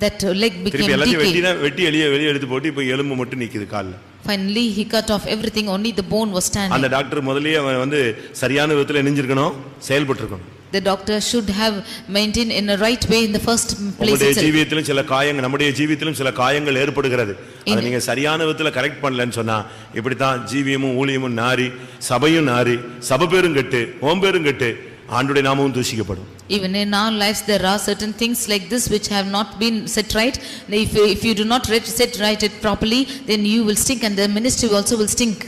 That leg became திருப்பி எல்லாத்தையும் decayed. வெட்டி வெளியே எடுத்து போட்டு இப்போ எலும்பு மட்டும் நிக்குது கால்ல. Finally, he cut off everything, only the bone was standing. அந்த டாக்டர் முதல்லயே அவன் வந்து சரியான விதத்துல நெஞ்சிருக்கணும், செயல்பட்டு இருக்கணும். The doctor should have maintained in a right way in the first place நம்முடைய itself. ஜீவியத்திலும் சில காயங்கள், நம்முடைய ஜீவியத்திலும் சில காயங்கள் ஏற்படுகிறது. அதை நீங்க சரியான விதத்துல கரெக்ட் பண்ணலன்னு சொன்னா இப்படி தான் ஜீவியமும் ஊழியமும் நாரி, சபையும் நாரி, சபை பேரும் கெட்டு, ஓம் பேரும் கெட்டு, ஆண்டவருடைய நாமமும் தூஷிக்கப்படும். Even in our lives there are certain things like this which have not been set right. If you do not set right it properly, then you will stink and the ministry also will stink.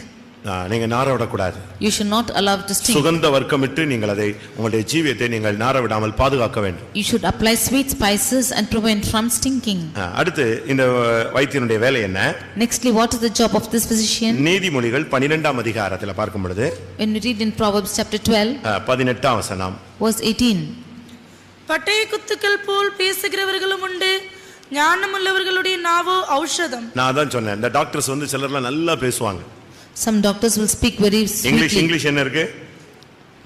நீங்க நார விடக்கூடாது. You should not allow it to stink. சுகந்த வர்க்கமிட்டு நீங்கள் அதை உங்களுடைய ஜீவியத்தை நீங்கள் நார விடாமல் பாதுகாக்க வேண்டும். You should apply sweet spices and prevent from stinking. அடுத்து இந்த வைத்தியனுடைய வேலை என்ன? Nextly, what is the job of this physician? நீதிமொழிகள் 12ஆம் அதிகாரத்தில் பார்க்கும் பொழுது, when we read in Proverbs chapter 12 18ஆம் வசனம், verse 18, பட்டய குத்துக்கள் போல் பேசுகிறவர்களும் உண்டு, ஞானமுள்ளவர்களுடைய நாவோ ஔஷதம். நான் அதான் சொன்னேன், இந்த டாக்டர்ஸ் வந்து சிலர்லாம் நல்லா பேசுவாங்க. Some doctors will speak very sweetly. English என்ன இருக்கு?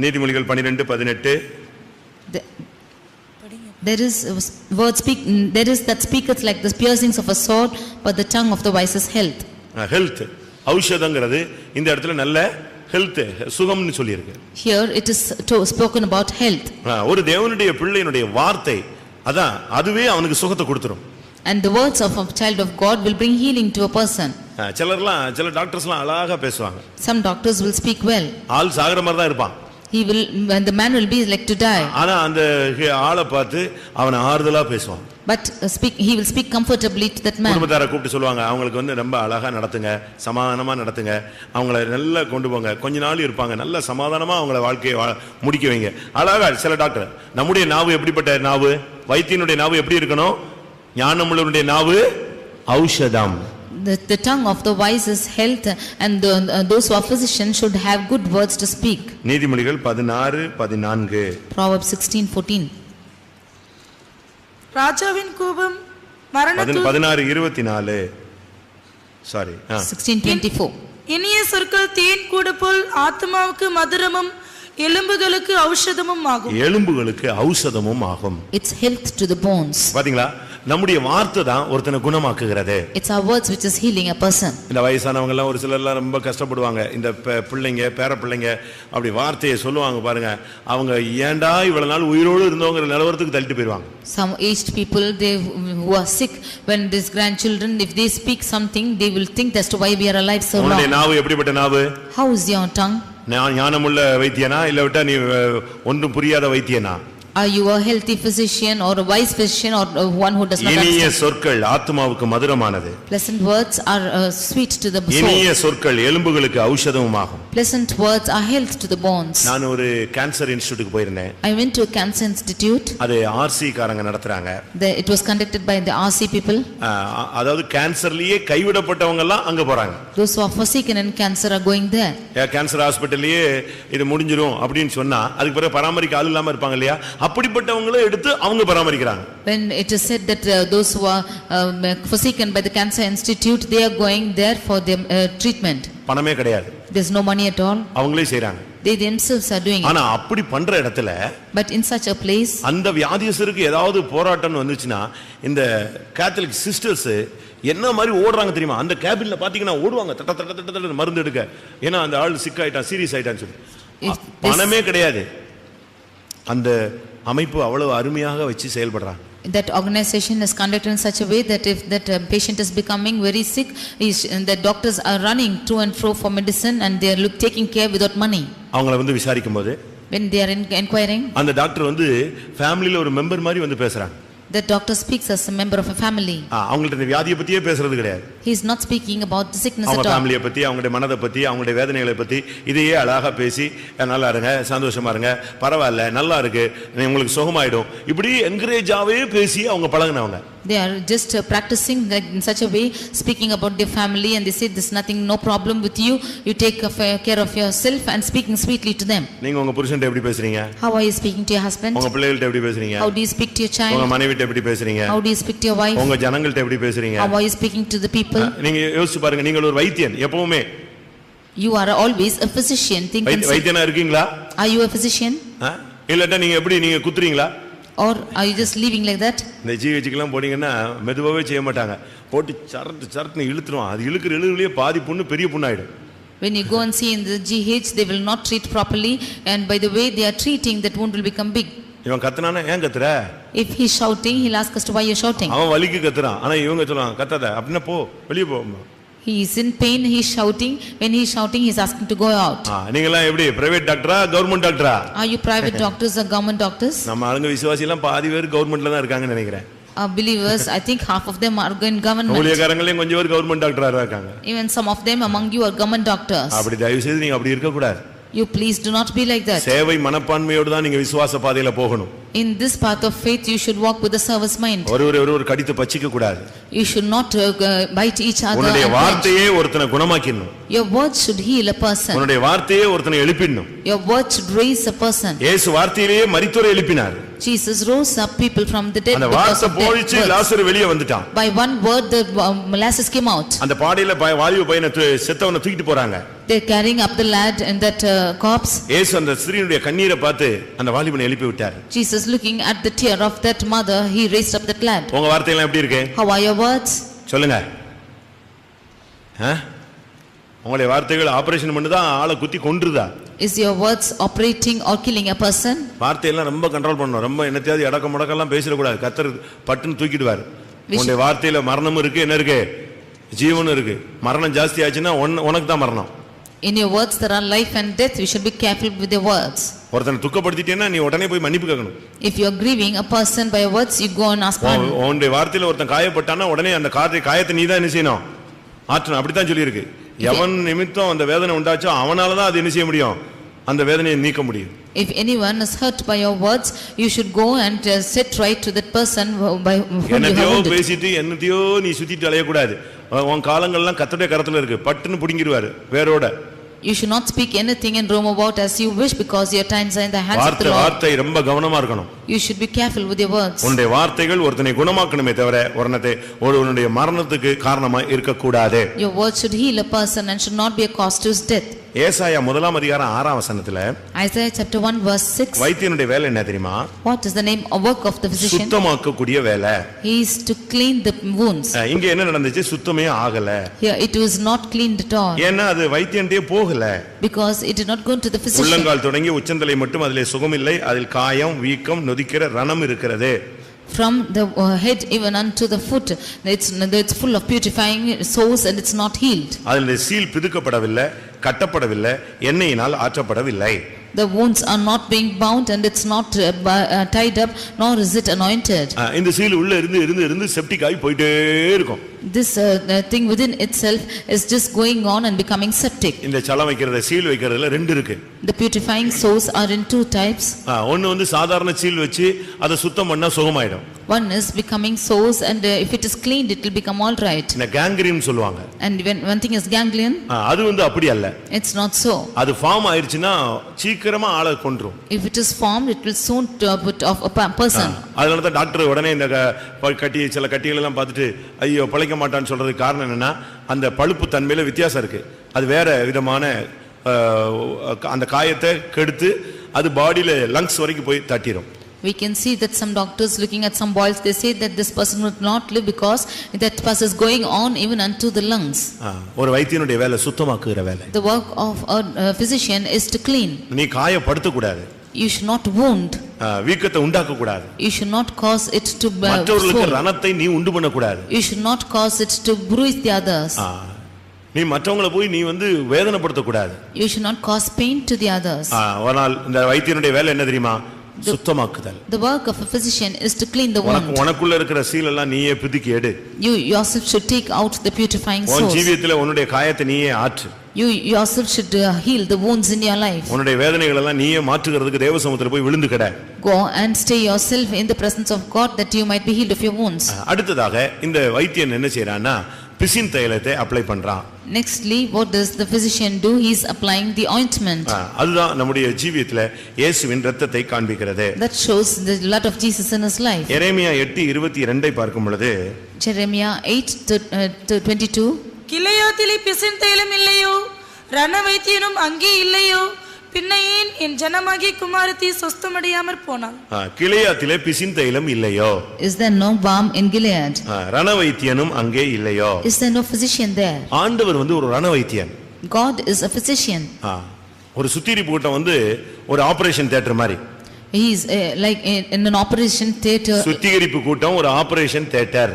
நீதிமொழிகள் 12:18. There is that speaketh like the piercings of a sword, but the tongue of the wise is health. Health, ஔஷதங்கிறது இந்த இடத்துல நல்ல ஹெல்த், சுகம்னு சொல்லி இருக்கு. Here it is spoken about health. ஒரு தேவனுடைய பிள்ளையினுடைய வார்த்தை அதான், அதுவே அவனுக்கு சுகத்தை கொடுத்துரும். And the words of a child of God will bring healing to a person. சில டாக்டர்ஸ்லாம் அழகா பேசுவாங்க. Some doctors will speak well. ஆள் சாகற மாதிரி தான் இருப்பான். And the man will be like to die. ஆனா அந்த ஆளை பார்த்து அவனை ஆறுதலா பேசுவான். But he will speak comfortably to that man. குடும்பத்தாரை கூப்பிட்டு சொல்லுவாங்க, அவங்களுக்கு வந்து ரொம்ப அழகா நடத்துங்க, சமாதானமா நடத்துங்க, அவங்கள நல்லா கொண்டு போங்க, கொஞ்ச நாள் இருப்பாங்க, நல்ல சமாதானமா அவங்கள வாழ்க்கையை முடிக்க வைங்க. அழகா சில டாக்டர். நம்முடைய நாவு எப்படிப்பட்ட நாவு? வைத்தியனுடைய நாவு எப்படி இருக்கணும்? ஞானமுள்ளவருடைய நாவு ஔஷதம். The tongue of the wise is health, and those who are physicians should have good words to speak. நீதிமொழிகள் 16:14. Proverbs 16:14. ராஜாவின் கோபம் மரணத்து 16:24. சாரி 16:24. இனிய சொற்கள் தேன் கூடு போல் ஆத்மாவுக்கு மதுரமும் எலும்புகளுக்கு ஔஷதமும் ஆகும். எலும்புகளுக்கு ஔஷதமும் ஆகும். It's health to the bones. பாத்தீங்களா, நம்முடைய வார்த்தை தான் ஒருத்தனை குணமாக்குகிறது. It's our words which is healing a person. இந்த வயசானவங்க எல்லாம் ஒரு சிலர் எல்லாம் ரொம்ப கஷ்டப்படுவாங்க. இந்த பிள்ளைங்க பேர பிள்ளைங்க அப்படி வார்த்தையை சொல்லுவாங்க பாருங்க, அவங்க ஏண்டா இவ்வளவு நாள் உயிரோடு இருந்தவங்க நிலவரத்துக்கு தள்ளிட்டு போயிடுவாங்க. Some aged people, they who are sick, when these grandchildren, if they speak something, they will think as to why we are alive so long. உன்னுடைய நாவு எப்படிப்பட்ட நாவு? How is your tongue? ஞானமுள்ள வைத்தியனா இல்ல விட்டா நீ ஒன்றும் புரியாத வைத்தியனா? Are you a healthy physician or a wise physician or one who does not இனிய understand? சொற்கள் ஆத்மாவுக்கு மதுரமானது. Pleasant words are sweet to the soul. இனிய சொற்கள் எலும்புகளுக்கு ஔஷதமுமாகும். Pleasant words are health to the bones. நான் ஒரு கேன்சர் இன்ஸ்டிடியூட்க்கு போயிருந்தேன். I went to a cancer institute. அது ஆர்சி காரங்க நடத்துறாங்க. It was conducted by the RC people. அதாவது கேன்சர்லயே கைவிடப்பட்டவங்க எல்லாம் அங்க போறாங்க. Those who are forsaken in cancer are going there. Cancer ஹாஸ்பிடல்லயே இது முடிஞ்சிரும் அப்படினு சொன்னா அதுக்கு பிறகு பராமரிக்க ஆள் இல்லாம இருப்பாங்க இல்லையா, அப்படிப்பட்டவங்களே எடுத்து அவங்க பராமரிக்கிறாங்க. When it is said that those who are forsaken by the cancer institute, they are going there for their treatment. பணமே கிடையாது. There's no money at all. அவங்களே செய்றாங்க. They themselves are doing it. ஆனா அப்படி பண்ற இடத்துல, but in such a place, அந்த வியாதியஸ்தருக்கு ஏதாவது போராட்டம் வந்துச்சுன்னா இந்த கேத்தலிக் சிஸ்டர்ஸ் என்ன மாதிரி ஓடுறாங்க தெரியுமா? அந்த கேபின்ல பாத்தீங்கன்னா ஓடுவாங்க தட்ட தட்ட தட்ட மருந்து எடுக்க. ஏன்னா அந்த ஆள் சிக் ஆயிட்டான், சீரியஸ் ஆயிட்டான்னு சொல்லி. பணமே கிடையாது. அந்த அமைப்பு அவ்வளவு அருமையாக வச்சு செயல்படுறாங்க. That organization is conducted in such a way that if that patient is becoming very sick, the doctors are running to and fro for medicine and they are taking care without money. அவங்கள வந்து விசாரிக்கும்போது, when they are inquiring, அந்த டாக்டர் வந்து ஃபேமிலில ஒரு மெம்பர் மாதிரி வந்து பேசுறாங்க. The doctor speaks as a member of a family. அவங்கள்ட்ட இந்த வியாதியை பத்தியே பேசுறது கிடையாது. He is not speaking about the sickness அவங்க at all. ஃபேமிலியை பத்தி, அவங்களுடைய மனதை பத்தி, அவங்களுடைய வேதனைகளை பத்தி இதையே அழகா பேசி நல்லா இருங்க, சந்தோஷமா இருங்க, பரவாயில்ல, நல்லா இருக்கு, உங்களுக்கு சுகமாயிடும், இப்படி என்கரேஜாவே பேசி அவங்க பழகுனவங்க. They are just practicing like in such a way, speaking about their family, and they say there's nothing, no problem with you, you take care of yourself, and speaking sweetly to them. நீங்க உங்க புருஷன்ட்ட எப்படி பேசுறீங்க? How are you speaking to your husband? உங்க பிள்ளைகள்ட்ட எப்படி பேசுறீங்க? How do you speak to your child? உங்க மனைவிட்ட எப்படி பேசுறீங்க? How do you speak to your wife? உங்க ஜனங்கள்ட்ட எப்படி பேசுறீங்க? How are you speaking to the people? நீங்க யோசிச்சு பாருங்க, நீங்க ஒரு வைத்தியன், எப்பவுமே You are always a physician. Think and say, வைத்தியனா இருக்கீங்களா? are you a physician? இல்லட்டா நீங்க எப்படி, நீங்க குத்துறீங்களா? Or are you just living like that? இந்த ஜிஹெச்சுக்கெல்லாம் போனீங்கன்னா மெதுவாகவே செய்ய மாட்டாங்க, போட்டு சரட்டு இழுத்துருவான், அது இழுக்கிற இழுவிலேயே பாதி புண்ணு பெரிய புண்ணாயிடும். When you go and see in the GH, they will not treat properly, and by the way they are treating, that wound will become big. இவன் கத்துனானா ஏன் கத்துற? If he is shouting, he'll ask us to why you are shouting. அவன் வலிக்கு கத்துறான், ஆனா இவங்க சொல்லுவாங்க கத்தாத, அப்படின்னா போ, வெளியே போ. He is in pain, he is shouting. When he is shouting, he is asking to go out. நீங்கலாம் எப்படி, பிரைவேட் டாக்டரா கவர்மெண்ட் டாக்டரா? Are you private doctors or government doctors? நம்ம ஆளுங்க விசுவாசி எல்லாம் பாதி பேர் கவர்மெண்ட்ல தான் இருக்காங்கன்னு நினைக்கிறேன். Believers, I think half of them are in government. ஊழியக்காரங்களே கொஞ்சம் பேர் கவர்மெண்ட் டாக்டரா இருக்காங்க. Even some of them among you are government doctors. அப்படி தயவு செய்து நீங்க அப்படி இருக்க கூடாது. You please do not be like that. சேவை மனப்பான்மையோடு தான் நீங்க விசுவாச பாதையில போகணும். In this path of faith, you should walk with a service mind. ஒரு கடித்து பச்சிக்க கூடாது. You should not bite each other. உன்னுடைய வார்த்தையே ஒருத்தனை குணமாக்கிடணும். Your words should heal a person. உன்னுடைய வார்த்தையே ஒருத்தனை எழுப்பிடணும். Your words should raise a person. இயேசு வார்த்தையிலேயே மரித்தோரை எழுப்பினார். Jesus rose up people from the dead அந்த because வார்த்தை of their போயிச்சு, words. லாசரு வெளியே வந்துட்டான். By one word the Lazarus came out. அந்த பாடையில வாலிப பையனை செத்தவனை தூக்கிட்டு போறாங்க. They carrying up the lad and that corpse. இயேசு அந்த ஸ்திரீயுடைய கண்ணீரை பார்த்து அந்த வாலிபனை எழுப்பி விட்டார். Jesus looking at the tear of that mother, he raised up that lad. உங்க வார்த்தையெல்லாம் எப்படி இருக்கு? How are your words? சொல்லுங்க. உங்களுடைய வார்த்தைகள் ஆபரேஷன் பண்ணுதா, ஆளை குத்தி கொன்றுதா? Is your words operating or killing a person? வார்த்தையெல்லாம் ரொம்ப கண்ட்ரோல் பண்ணணும். ரொம்ப என்னத்தையாவது இடக்க முடக்கெல்லாம் பேசிடக்கூடாது. கத்தர் பட்டுன்னு தூக்கிடுவார். உங்களுடைய வார்த்தையில மரணமும் இருக்கு, என்ன இருக்கு, ஜீவனும் இருக்கு. மரணம் ஜாஸ்தி ஆச்சுன்னா உனக்கு தான் மரணம். In your words there are life and death. We should be careful with your words. ஒருத்தனை துக்கப்படுத்திட்டேன்னா நீ உடனே போய் மன்னிப்பு கேட்கணும். If you are grieving a person by your words, you go and ask pardon. உன்னுடைய வார்த்தையில ஒருத்தன் காயப்பட்டானா உடனே அந்த காயத்தை நீ தான் என்ன செய்யணும், ஆற்றணும். அப்படித்தான் சொல்லி இருக்கு. எவன் நிமித்தம் அந்த வேதனை உண்டாச்சோ அவனால தான் அது என்ன செய்ய முடியும், அந்த வேதனையை நீக்க முடியும். If anyone is hurt by your words, you should go and set right to that person by whom you have என்னத்தையோ wounded. பேசிட்டு என்னத்தையோ நீ சுத்திட்டு அலையக்கூடாது. உன் காலங்கள்லாம் கர்த்தருடைய கரத்துல இருக்கு, பட்டுன்னு பிடிங்கிடுவாரு வேரோட. You should not speak anything and roam about as you wish, because your times are in the hands of the Lord. வார்த்தை ரொம்ப கவனமா இருக்கணும். You should be careful with your words. உன்னுடைய வார்த்தைகள் ஒருத்தனை குணமாக்கணுமே தவிர ஒருவனுடைய மரணத்துக்கு காரணமா இருக்க கூடாது. Your words should heal a person and should not be a cause to his death. ஏசாயா 1:6 Isaiah chapter 1 verse 6. வைத்தியனுடைய வேலை என்ன தெரியுமா? What is the name or work of the physician? சுத்தமாக்கக்கூடிய வேலை. He is to clean the wounds. இங்க என்ன நடந்துச்சு? சுத்தமே ஆகல. Here it was not cleaned at all. ஏன்னா அது வைத்தியன்ட்டே போகல. Because it did not go to the physician. உள்ளங்கால் தொடங்கி உச்சந்தலை மட்டும் அதிலே சுகமில்லை, அதில் காயம், வீக்கம், நொதிக்கிற ரணம் இருக்கிறது. From the head even unto the foot, it's full of purifying sores and it's not healed. அதில் seal பிதுக்கப்படவில்லை, கட்டப்படவில்லை, எண்ணெயினால் ஆற்றப்படவில்லை. The wounds are not being bound and it's not tied up, nor is it anointed. இந்த சீல் உள்ள இருந்து செப்டிக் ஆகி போயிட்டே இருக்கும். This thing within itself is just going on and becoming septic. இந்த சலம் வைக்கிறத சீல் வைக்கிறதுல ரெண்டு இருக்கு. The purifying sores are in two types. ஒன்னு சாதாரண சீல் வச்சு அதை சுத்தம் பண்ணா சுகமாயிடும். One is becoming sores, and if it is cleaned it will become all right. இந்த gangrene சொல்லுவாங்க. And when one thing is ganglion, அது அப்படி அல்ல. it's not so. அது ஃபார்ம் ஆயிருச்சுனா சீக்கிரமா ஆளை கொன்றும். If it is formed, it will soon put off a person. அதனால தான் டாக்டர் உடனே இந்த சில கட்டிகள் எல்லாம் பார்த்துட்டு ஐயோ பழைக்க மாட்டான்னு சொல்றதுக்கு காரணம் என்னன்னா அந்த பழுப்பு தன்மையில வித்தியாசம் இருக்கு. அது வேற விதமான அந்த காயத்தை கெடுத்து அது பாடியில லங்ஸ் வரைக்கும் போய் தட்டிரும். We can see that some doctors looking at some boils, they say that this person would not live because that person is going on even unto the lungs. ஒரு வைத்தியனுடைய வேலை சுத்தமாக்குற வேலை. The work of a physician is to clean. நீ காயப்படுத்த கூடாது. You should not wound. வீக்கத்தை உண்டாக்க கூடாது. You should not cause it to மற்றவர்களுக்கு ரணத்தை நீ உண்டு பண்ண கூடாது. You should not cause it to bruise the others. நீ மற்றவங்களை போய் நீ வேதனைப்படுத்த கூடாது. You should not cause pain to the others. ஆனால் இந்த வைத்தியனுடைய வேலை என்ன தெரியுமா? சுத்தமாக்குதல். The work of a physician is to clean the wound. உனக்குள்ள இருக்கிற சீல் எல்லாம் நீயே பிதுக்கி எடு. You yourself should take out the purifying உன் source. ஜீவியத்திலே உன்னுடைய காயத்தை நீயே ஆற்று. You yourself should heal the wounds in your life. உன்னுடைய வேதனைகள் எல்லாம் நீயே மாற்றுகிறதுக்கு தேவ சமூகத்துல போய் விழுந்து கிட. Go and stay yourself in the presence of God that you might be healed of your wounds. அடுத்ததாக இந்த வைத்தியன் என்ன செய்றான்னா பிசின் தைலத்தை அப்ளை பண்றான். Nextly, what does the physician do? He is applying the ointment. அதுதான் நம்முடைய ஜீவியத்திலே இயேசுவின் இரத்தத்தை காண்பிக்கிறது. That shows the blood of Jesus in his life. எரேமியா 8:22 பார்க்கும் பொழுது Jeremiah 8:22 கிளையாத்திலே பிசின் தைலம் இல்லையோ, ரண வைத்தியனும் அங்கே இல்லையோ, பின்ன ஏன் என் ஜனமாகிய குமாரத்தி சொஸ்தமடையாமற் போனாள். கிளையாத்திலே பிசின் தைலம் இல்லையோ, Is there no balm in Gilead? ரண வைத்தியனும் அங்கே இல்லையோ. Is there no physician there? ஆண்டவர் ஒரு ரண வைத்தியன். God is a physician. ஒரு சுத்திகரிப்பு கூட்டம் ஒரு ஆபரேஷன் தியேட்டர் மாதிரி. He is like in an operation theater. சுத்திகரிப்பு கூட்டம் ஒரு operation theatre.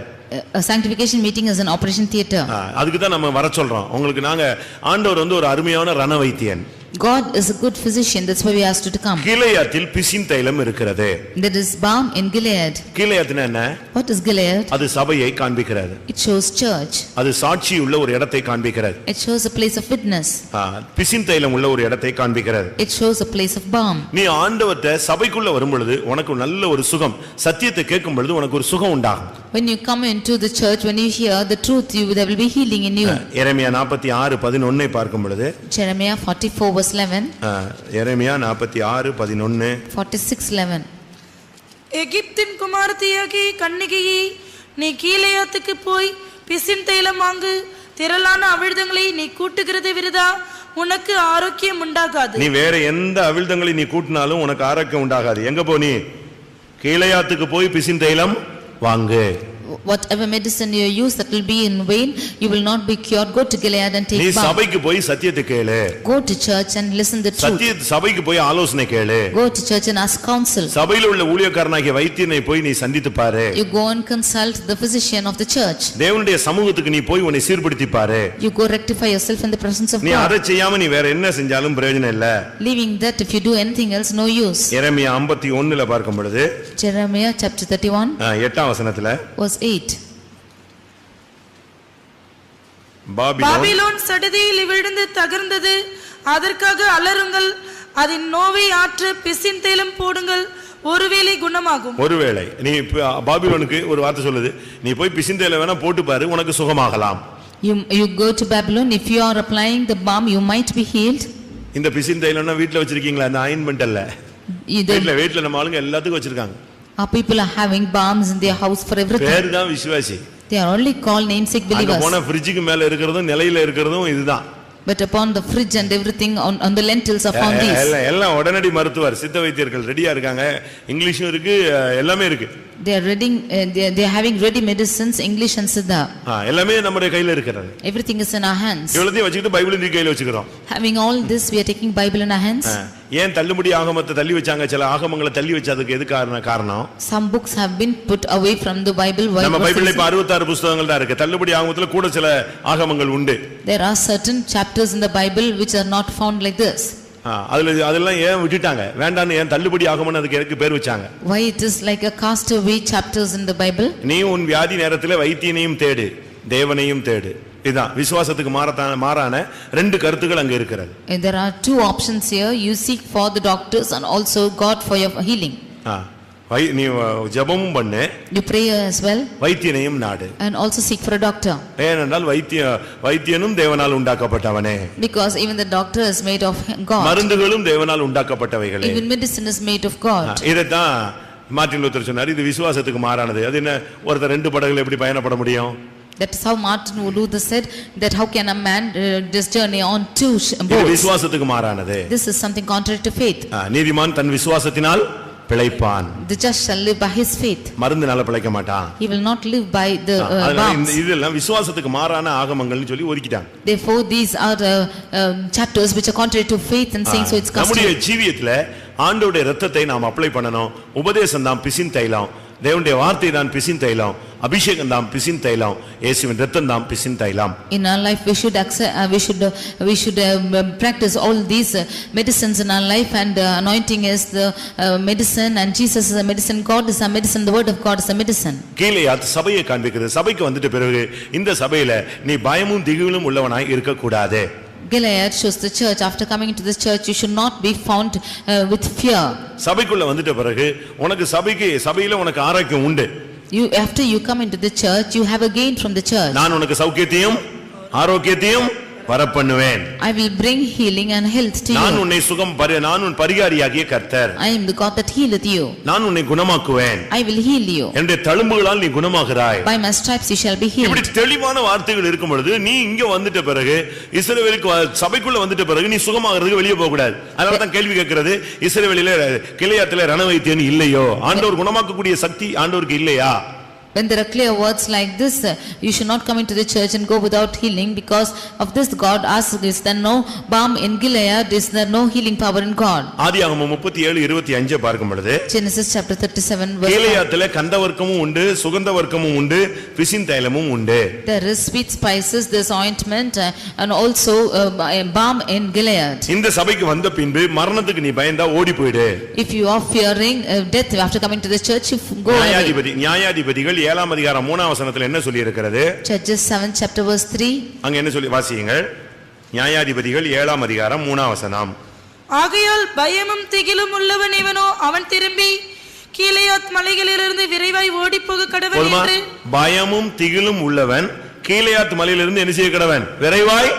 A sanctification meeting is an operation theater. அதுக்கு தான் நம்ம வர சொல்றோம். உங்களுக்கு நாங்க ஆண்டவர் ஒரு அருமையான ரண வைத்தியன். God is a good physician, that's why we asked you to come. கிளையாத்தில் பிசின் தைலம் இருக்கிறது. There is balm in Gilead. கிளையாத்னா என்ன? What is Gilead? அது சபையை காண்பிக்கிறது. It shows church. அது சாட்சி உள்ள ஒரு இடத்தை காண்பிக்கிறது. It shows a place of witness. பிசின் தைலம் உள்ள ஒரு இடத்தை காண்பிக்கிறது. It shows a place of balm. நீ ஆண்டவர்ட்ட சபைக்குள்ள வரும் பொழுது உனக்கு நல்ல ஒரு சுகம், சத்தியத்தை கேட்கும் பொழுது உனக்கு ஒரு சுகம் உண்டாகும். When you come into the church, when you hear the truth, there will be healing in you. எரேமியா 46:11 பார்க்கும் பொழுது Jeremiah 44:11 எரேமியா 46:11 46:11 எகிப்தின் குமாரத்தியாகிய கன்னிகையே, நீ கீலேயாத்துக்கு போய் பிசின் தைலம் வாங்கு, திரளான அவிழ்தங்களை நீ கூட்டுகிறது விருதா, உனக்கு ஆரோக்கியம் உண்டாகாது. நீ வேற எந்த அவிழ்தங்களை நீ கூட்டினாலும் உனக்கு ஆரோக்கியம் உண்டாகாது. எங்க போ? நீ கீலேயாத்துக்கு போய் பிசின் தைலம் வாங்கு. Whatever medicine you use, that will be in vain. You will not be cured. Go to Gilead and take நீ balm. சபைக்கு போய் சத்தியத்தை கேளு. Go to church and listen the truth. சபைக்கு போய் ஆலோசனை கேளு. Go to church and ask counsel. சபையில உள்ள ஊழியக்காரனாகிய வைத்தியனை போய் நீ சந்தித்து பாரு. You go and consult the physician of the church. தேவனுடைய சமூகத்துக்கு நீ போய் உன்னை சீர்படுத்தி பாரு. You go rectify yourself in the presence of நீ God. அதை செய்யாம நீ வேற என்ன செஞ்சாலும் பிரயோஜனம் இல்ல. Leaving that, if you do anything else, no use. எரேமியா 51 பார்க்கும் பொழுது Jeremiah chapter 31 8ஆம் வசனத்துல verse 8 பாபிலோன் சடுதியில் விழுந்து தகர்ந்தது, அதற்காக அலறுங்கள், அதன் நோவை ஆற்ற பிசின் தைலம் போடுங்கள், ஒருவேளை குணமாகும். ஒருவேளை நீ பாபிலோனுக்கு ஒரு வார்த்தை சொல்லுது, நீ போய் பிசின் தைலம் வேணா போட்டு பாரு, உனக்கு சுகமாகலாம். You go to Babylon, if you are applying the balm, you might be healed. இந்த பிசின் தைலம்னா வீட்ல வச்சிருக்கீங்களா? அந்த ஆயின்மென்ட் அல்ல, வீட்ல நம்ம ஆளுங்க எல்லாத்துக்கும் வச்சிருக்காங்க. Our people are having balms in their house for everything. பேர் தான் விசுவாசி. They are only called namesake believers. அங்க போனா ஃப்ரிட்ஜுக்கு மேல இருக்குறதும் நிலையில இருக்குறதும் இதுதான். But upon the fridge and everything on the lentils are found these. எல்லாம் உடனடி மருத்துவர், சித்த வைத்தியர்கள் ரெடியா இருக்காங்க. இங்கிலீஷும் இருக்கு, எல்லாமே இருக்கு. They are reading, they are having ready medicines, English and Siddha. எல்லாமே நம்முடைய கையில இருக்குது. Everything is in our hands. இவ்வளவுதையும் வச்சிட்டு பைபிளை கையில வச்சுக்கிறோம். Having all this, we are taking Bible in our hands. ஏன் தள்ளுபடி ஆகமத்தை தள்ளி வச்சாங்க? சில ஆகமங்களை தள்ளி வச்சதுக்கு எது காரணம்? Some books have been put away from the Bible. நம்ம பைபிள்ல இப்ப 66 புத்தகங்கள் தான் இருக்கு. தள்ளுபடி ஆகமத்துல கூட சில ஆகமங்கள் உண்டு. There are certain chapters in the Bible which are not found like this. அதெல்லாம் ஏன் விட்டுட்டாங்க? வேண்டான்னு ஏன் தள்ளுபடி ஆகமன்னு அதுக்கு எதுக்கு பேர் வச்சாங்க? Why it is like a castaway chapters in the Bible? நீ உன் வியாதி நேரத்துல வைத்தியனையும் தேடு, தேவனையும் தேடு. இதான் விசுவாசத்துக்கு மாறான ரெண்டு கருத்துக்கள் அங்க இருக்கிறது. There are two options here. You seek for the doctors and also God for your healing. நீ ஜெபமும் பண்ணு, you pray as well, வைத்தியனையும் நாடு, and also seek for a doctor. ஏனென்றால் வைத்தியனும் தேவனால் உண்டாக்கப்பட்டவனே. Because even the doctor is made of God. மருந்துகளும் தேவனால் உண்டாக்கப்பட்டவைகளே. Even medicine is made of God. இதத்தான் மார்ட்டின் லூத்தர் சொன்னார், இது விசுவாசத்துக்கு மாறானது. அது என்ன, ஒருத்தர் ரெண்டு படகுல எப்படி பயணப்பட முடியும்? That is how Martin Luther said that how can a man just journey on two boats? இது விசுவாசத்துக்கு மாறானது. This is something contrary to faith. நீதிமான் தன் விசுவாசத்தினால் பிழைப்பான். The just shall live by his faith. மருந்துனால பிழைக்க மாட்டான். He will not live by the balms. இதெல்லாம் விசுவாசத்துக்கு மாறான ஆகமங்கள்னு சொல்லி ஒதுக்கிட்டாங்க. Therefore these are chapters which are contrary to faith and saying so it's custom. நம்முடைய ஜீவியத்துல ஆண்டவருடைய இரத்தத்தை நாம் அப்ளை பண்ணணும். உபதேசம் தான் பிசின் தைலம். தேவனுடைய வார்த்தை தான் பிசின் தைலம், அபிஷேகம் தான் பிசின் தைலம், இயேசுவின் இரத்தம் தான் பிசின் தைலம். In our life we should practice all these medicines in our life, and anointing is the medicine, and Jesus is a medicine, God is a medicine, the word of God is a medicine. கீலேயாத் சபையை காண்பிக்கிறது. சபைக்கு வந்துட்ட பிறகு இந்த சபையில நீ பயமும் திகிலும் உள்ளவனாய் இருக்க கூடாது. Gilead shows the church, after coming into this church you should not be found with fear. சபைக்குள்ள வந்துட்ட பிறகு உனக்கு சபையில உனக்கு ஆரோக்கியம் உண்டு. After you come into the church you have a gain from the church. நான் உனக்கு சௌக்கியத்தையும் ஆரோக்கியத்தையும் வரப்பண்ணுவேன். I will bring healing and health to you. நான் உன்னை நான் உன் பரிகாரியாகிய கர்த்தர். I am the God that healeth you. நான் உன்னை குணமாக்குவேன். I will heal you. என்னுடைய தழும்புகளால் நீ குணமாகிறாய். By my stripes you shall be healed. இப்படி தெளிவான வார்த்தைகள் இருக்கும் பொழுது நீ இங்க வந்துட்ட பிறகு இஸ்ரவேலுக்கு சபைக்குள்ள வந்துட்ட பிறகு நீ சுகமாகிறதுக்கு வெளியே போக கூடாது. அதனால தான் கேள்வி கேட்கிறது, இஸ்ரவேலிலே கிளையாத்திலே ரணவைத்தியன் இல்லையோ? ஆண்டவர் குணமாக்கக்கூடிய சக்தி ஆண்டவருக்கு இல்லையா? When there are clear words like this, you should not come into the church and go without healing. Because of this God asks, is there no balm in Gilead? Is there no healing power in God? ஆதியாகமம் 37:25 பார்க்கும் பொழுது Genesis chapter 37 verse 5. கிளையாத்திலே கந்தவர்க்கமும் உண்டு, சுகந்தவர்க்கமும் உண்டு, பிசின் தைலமும் உண்டு. There is sweet spices, there is ointment, and also balm in Gilead. இந்த சபைக்கு வந்த பின்பு மரணத்துக்கு நீ பயந்தா ஓடி போயிடு. If you are fearing death after coming to the church, you go away. நியாயாதிபதிகள் 7ஆம் அதிகாரம் 3ஆம் வசனத்துல என்ன சொல்லி இருக்கிறது? Judges 7 chapter verse 3. அங்க என்ன சொல்லி வாசியுங்கள்? நியாயாதிபதிகள் 7ஆம் அதிகாரம் 3ஆம் வசனம். ஆகையால் பயமும் திகிலும் உள்ளவன் இவனோ, அவன் திரும்பி கீலேயாத் மலைகளிலிருந்து விரைவாய் ஓடிப்போக கடவன் என்று. பயமும் திகிலும் உள்ளவன் கீலேயாத் மலையிலிருந்து என்ன செய்ய கடவன்? விரைவாய்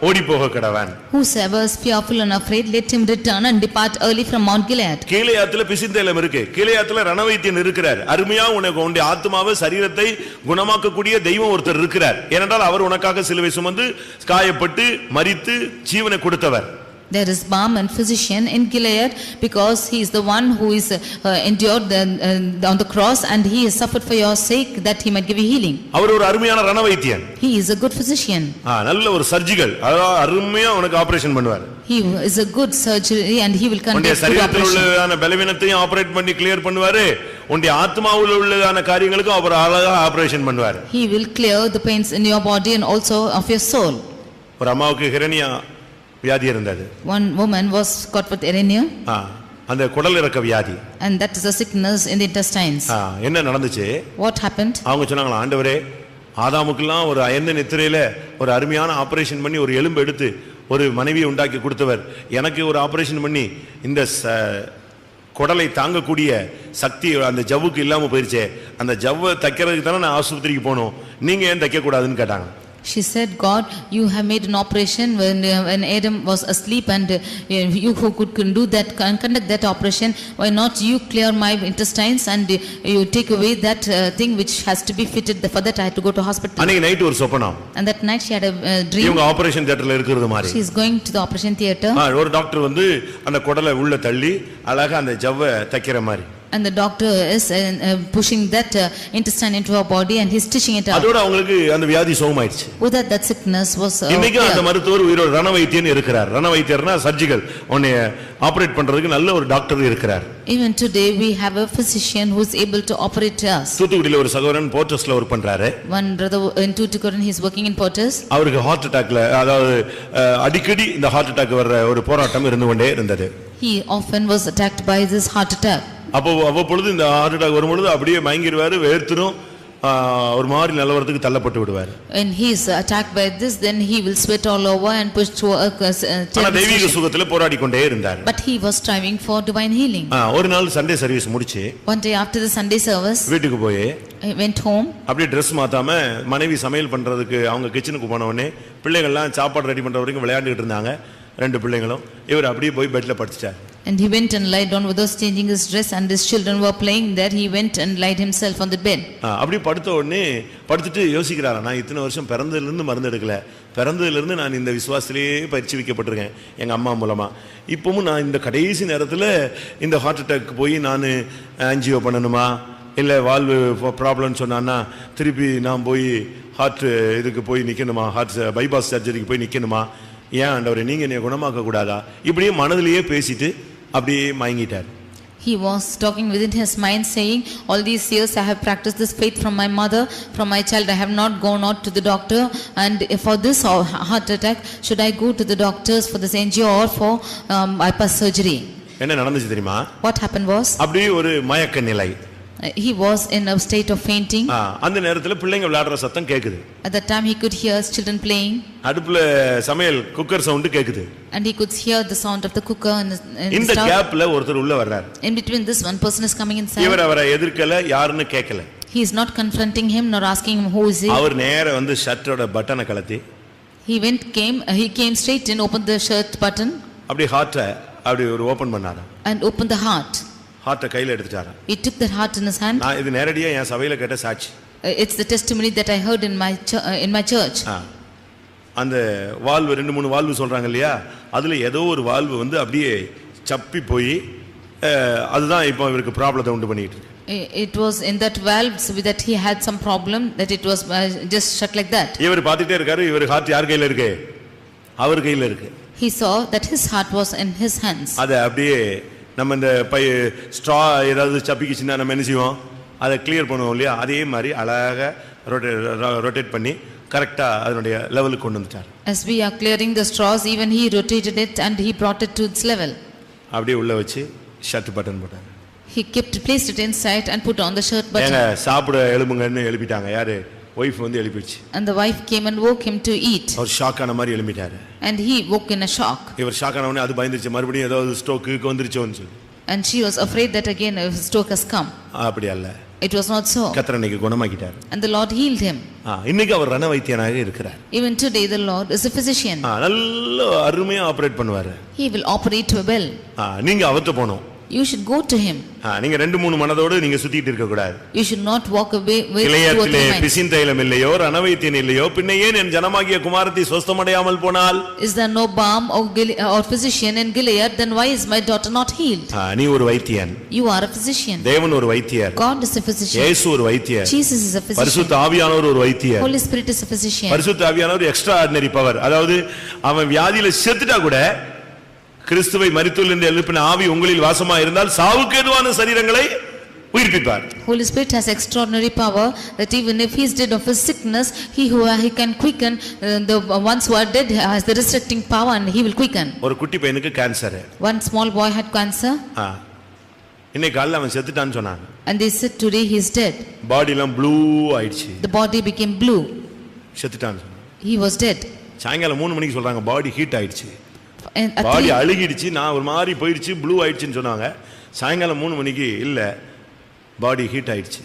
ஓடி போக கடவன். Whosoever is fearful and afraid, let him return and depart early from Mount Gilead. கீலேயாத்துல பிசின் தைலம் இருக்கு. கீலேயாத்துல ரணவைத்தியன் இருக்கிறார். அருமையா உன்னுடைய ஆத்மாவை சரீரத்தை குணமாக்கக்கூடிய தெய்வம் ஒருத்தர் இருக்கிறார். ஏனென்றால் அவர் உனக்காக சிலுவை சுமந்து காயப்பட்டு மரித்து ஜீவனை கொடுத்தவர். There is balm and physician in Gilead, because he is the one who is endured on the cross, and he has suffered for your sake that he might give you healing. அவர் ஒரு அருமையான ரணவைத்தியன். He is a good physician. நல்ல ஒரு சர்ஜிக்கல், அருமையா உனக்கு ஆபரேஷன் பண்ணுவார். He is a good surgery and he will conduct good சரீரத்தில் operation. உள்ளதான பலவீனத்தையும் ஆபரேட் பண்ணி கிளியர் பண்ணுவாரு. உன்னுடைய ஆத்மாவில் உள்ளதான காரியங்களுக்கும் அவர் அழகா ஆபரேஷன் பண்ணுவார். He will clear the pains in your body and also of your soul. ஒரு அம்மாவுக்கு ஹிரண்யா வியாதி இருந்தது. One woman was caught with hernia. அந்த குடல் இறக்க வியாதி. And that is a sickness in the intestines. என்ன நடந்துச்சு? What happened? அவங்க சொன்னாங்களா, ஆண்டவரே ஆதாமுக்கெல்லாம் ஒரு அயர்ந்த நித்திரையில ஒரு அருமையான ஆபரேஷன் பண்ணி ஒரு எலும்பு எடுத்து ஒரு மனைவியை உண்டாக்கி கொடுத்தவர், எனக்கு ஒரு ஆபரேஷன் பண்ணி இந்த குடலை தாங்கக்கூடிய சக்தி அந்த ஜவ்வுக்கு இல்லாம போயிருச்சே, அந்த ஜவ்வை தைக்கிறதுக்கு தானே நான் ஆஸ்பத்திரிக்கு போகணும், நீங்க ஏன் தைக்க கூடாதுன்னு கேட்டாங்க. She said, God, you have made an operation when Adam was asleep, and you who could do that, conduct that operation, why not you clear my intestines and you take away that thing which has to be fitted? For that I had to go to hospital. அன்னைக்கு நைட் ஒரு சொப்பனம். And that night she had a dream. இவங்க ஆபரேஷன் தியேட்டர்ல இருக்கிறது மாதிரி. She is going to the operation theater. ஒரு டாக்டர் வந்து அந்த குடலை உள்ள தள்ளி அழகா அந்த ஜவ்வை தைக்கிற மாதிரி. And the doctor is pushing that intestine into her body and he's stitching it up. அதோட அவங்களுக்கு அந்த வியாதி சுகமாயிடுச்சு. With that sickness was இன்னைக்கு அந்த மருத்துவர் உயிரோட ரணவைத்தியன் இருக்கிறார். ரணவைத்தியர்னா சர்ஜிக்கல், உன்னை ஆபரேட் பண்றதுக்கு நல்ல ஒரு டாக்டர் இருக்கிறார். Even today we have a physician who is able to operate us. தூத்துக்குடியில ஒரு சகோதரன் போர்ட்டஸ்ல வர்க் பண்றாரு. One brother in Tuticorin, he is working in Portus. அவருக்கு ஹார்ட் அட்டாக்ல, அதாவது அடிக்கடி இந்த ஹார்ட் அட்டாக் வர்ற ஒரு போராட்டம் இருந்து கொண்டே இருந்தது. He often was attacked by this heart attack. அவ்வப்பொழுது இந்த ஹார்ட் அட்டாக் வரும்பொழுது அப்படியே மயங்கிடுவாரு, வேர்த்துரும், ஒரு மாதிரி நிலவரத்துக்கு தள்ளப்பட்டு விடுவார். When he is attacked by this, then he will sweat all over and push to தெய்வீக சுகத்துல போராடி கொண்டே இருந்தார். But he was striving for divine healing. ஒரு நாள் சண்டே சர்வீஸ் முடிச்சு one day after the Sunday service, வீட்டுக்கு போய் he went home. அப்படியே ட்ரெஸ் மாத்தாம மனைவி சமையல் பண்றதுக்கு அவங்க கிச்சனுக்கு போன உடனே பிள்ளைகள்லாம் சாப்பாடு ரெடி பண்ற வரைக்கும் விளையாண்டுட்டு இருந்தாங்க. ரெண்டு பிள்ளைங்களும் இவர் அப்படியே போய் பெட்ல படுத்துட்டார். And he went and lied down without changing his dress, and his children were playing there. He went and laid himself on the bed. அப்படி படுத்த உடனே படுத்துட்டு யோசிக்கிறாரா, நான் இத்தனை வருஷம் பிறந்ததுல இருந்து மருந்து எடுக்கல, பிறந்ததுல இருந்து நான் இந்த விசுவாசத்திலேயே பயிற்சி வைக்கப்பட்டிருக்கேன் எங்க அம்மா மூலமா. இப்பவும் நான் இந்த கடைசி நேரத்துல இந்த ஹார்ட் அட்டாக் போய் நான் ஆன்ஜியோ பண்ணணுமா, இல்லை வால்வு ப்ராப்ளம்னு சொன்னான்னா திருப்பி நான் போய் ஹார்ட் இதுக்கு போய் நிற்கணுமா, ஹார்ட் பைபாஸ் சர்ஜரிக்கு போய் நிற்கணுமா, ஏன் ஆண்டவரே நீங்க என்னை குணமாக்க கூடாதா, இப்படியே மனதிலேயே பேசிட்டு அப்படியே மயங்கிட்டார். He was talking within his mind saying, all these years I have practiced this faith from my mother, from my child I have not gone out to the doctor, and for this heart attack should I go to the doctors for this angio or for bypass surgery? என்ன நடந்துச்சு தெரியுமா? What happened was, அப்படியே ஒரு மயக்க நிலை. he was in a state of fainting. அந்த நேரத்துல பிள்ளைங்க விளையாடுற சத்தம் கேக்குது. At that time he could hear children playing. அடுப்புல சமையல் குக்கர் சவுண்ட் கேக்குது. And he could hear the sound of the cooker in the இந்த stove. கேப்ல ஒருத்தர் உள்ள வர்றார். In between this, one person is coming inside. இவர் அவரை எதிர்க்கல, யாருன்னு கேட்கல. He is not confronting him nor asking him who is he. அவர் நேரா வந்து ஷர்ட்டோட பட்டனை கழட்டி He came straight in, opened the shirt button அப்படி ஹார்ட்ட அப்படி ஒரு ஓபன் பண்ணாராம். and opened the heart. ஹார்ட்ட கையில எடுத்துட்டாராம். He took that heart in his hand. நான் இது நேரடியா என் சபையில கேட்ட சாட்சி. It's the testimony that I heard in my church. அந்த வால்வு 2-3 வால்வு சொல்றாங்க இல்லையா, அதுல ஏதோ ஒரு வால்வு வந்து அப்படியே சப்பி போய் அதுதான் இப்போ இவருக்கு ப்ராப்ளத்தை உண்டு பண்ணிட்டு இருக்கு. It was in that valve so that he had some problem, that it was just shut like that. இவர் பார்த்துட்டே இருக்காரு, இவர் ஹார்ட் யார் கையில இருக்கு? அவர் கையில இருக்கு. He saw that his heart was in his hands. அத அப்படியே நம்ம இந்த ஸ்ட்ரா ஏதாவது சப்பிக்கிச்சுன்னா நம்ம என்ன செய்வோம், அதை கிளியர் பண்ணுவோம் இல்லையா, அதே மாதிரி அழகாக ரொட்டேட் பண்ணி கரெக்டா அதனுடைய லெவலுக்கு கொண்டு வந்துட்டார். As we are clearing the straws, even he rotated it and he brought it to its level. அப்படியே உள்ள வச்சு ஷர்ட் பட்டன் போட்டார். He placed it inside and put on the shirt button. ஏங்க சாப்பிட எழும்புங்கன்னு எழுப்பிட்டாங்க. யாரு? வைஃப் வந்து எழுப்பிச்சு. And the wife came and woke him to eat. அவர் ஷாக் ஆன மாதிரி எழுப்பிட்டாரு. And he woke in a shock. இவர் ஷாக் ஆன உடனே அது பயந்துச்சு, மறுபடியும் ஏதாவது ஸ்ட்ரோக்கு வந்துருச்சோன்னு சொல்லி. And she was afraid that again a stroke has come. அப்படி அல்ல. It was not so. கர்த்தர் இன்னைக்கு குணமாக்கிட்டார். And the Lord healed him. இன்னைக்கு அவர் ரண வைத்தியனாக இருக்கிறார். Even today the Lord is a physician. நல்ல அருமையா ஆபரேட் பண்ணுவாரு. He will operate well. நீங்க அவர்ட்ட போணும். You should go to him. நீங்க 2-3 மனதோடு நீங்க சுத்திட்டு இருக்க கூடாது. You should not walk away with கிளையத்திலே பிசின்தைலம் இல்லையோ, ரணவைத்தியன் இல்லையோ, பின்ன ஏன் என் ஜனமாகிய குமாரத்தி சொஸ்தமடையாமல் போனாள்? Is there no balm or physician in Gilead? Then why is my daughter not healed? நீ ஒரு வைத்தியன். You are a physician. தேவன் ஒரு வைத்தியர். God is a physician. இயேசு ஒரு வைத்தியர். Jesus is a physician. பரிசுத்த ஆவியானவர் ஒரு வைத்தியர். Holy Spirit is a physician. பரிசுத்த ஆவியானவர் எக்ஸ்ட்ரா ஆர்டினரி பவர். அதாவது அவன் வியாதியில செத்துட்டா கூட கிறிஸ்துவை மரித்தோரிலிருந்து எழுப்பின ஆவி உங்களில் வாசமா இருந்தால் சாவுக்கு ஏதுவான சரீரங்களை உயிர்ப்பிப்பார். Holy Spirit has extraordinary power that even if he is dead of his sickness, he can quicken the ones who are dead, has the resurrecting power and he will quicken. ஒரு குட்டி பையனுக்கு cancer. One small boy had cancer. இன்னைக்கு காலையில அவன் செத்துட்டான்னு சொன்னாங்க. And they said today he is dead. பாடி எல்லாம் ப்ளூ ஆயிடுச்சு. The body became blue. செத்துட்டான். He was dead. சாயங்காலம் 3 மணிக்கு சொல்றாங்க பாடி ஹீட் ஆயிடுச்சு. பாடி அழுகிடுச்சு, நான் ஒரு மாதிரி போயிடுச்சு, ப்ளூ ஆயிடுச்சுன்னு சொன்னாங்க. சாயங்காலம் 3 மணிக்கு இல்ல, பாடி ஹீட் ஆயிடுச்சு.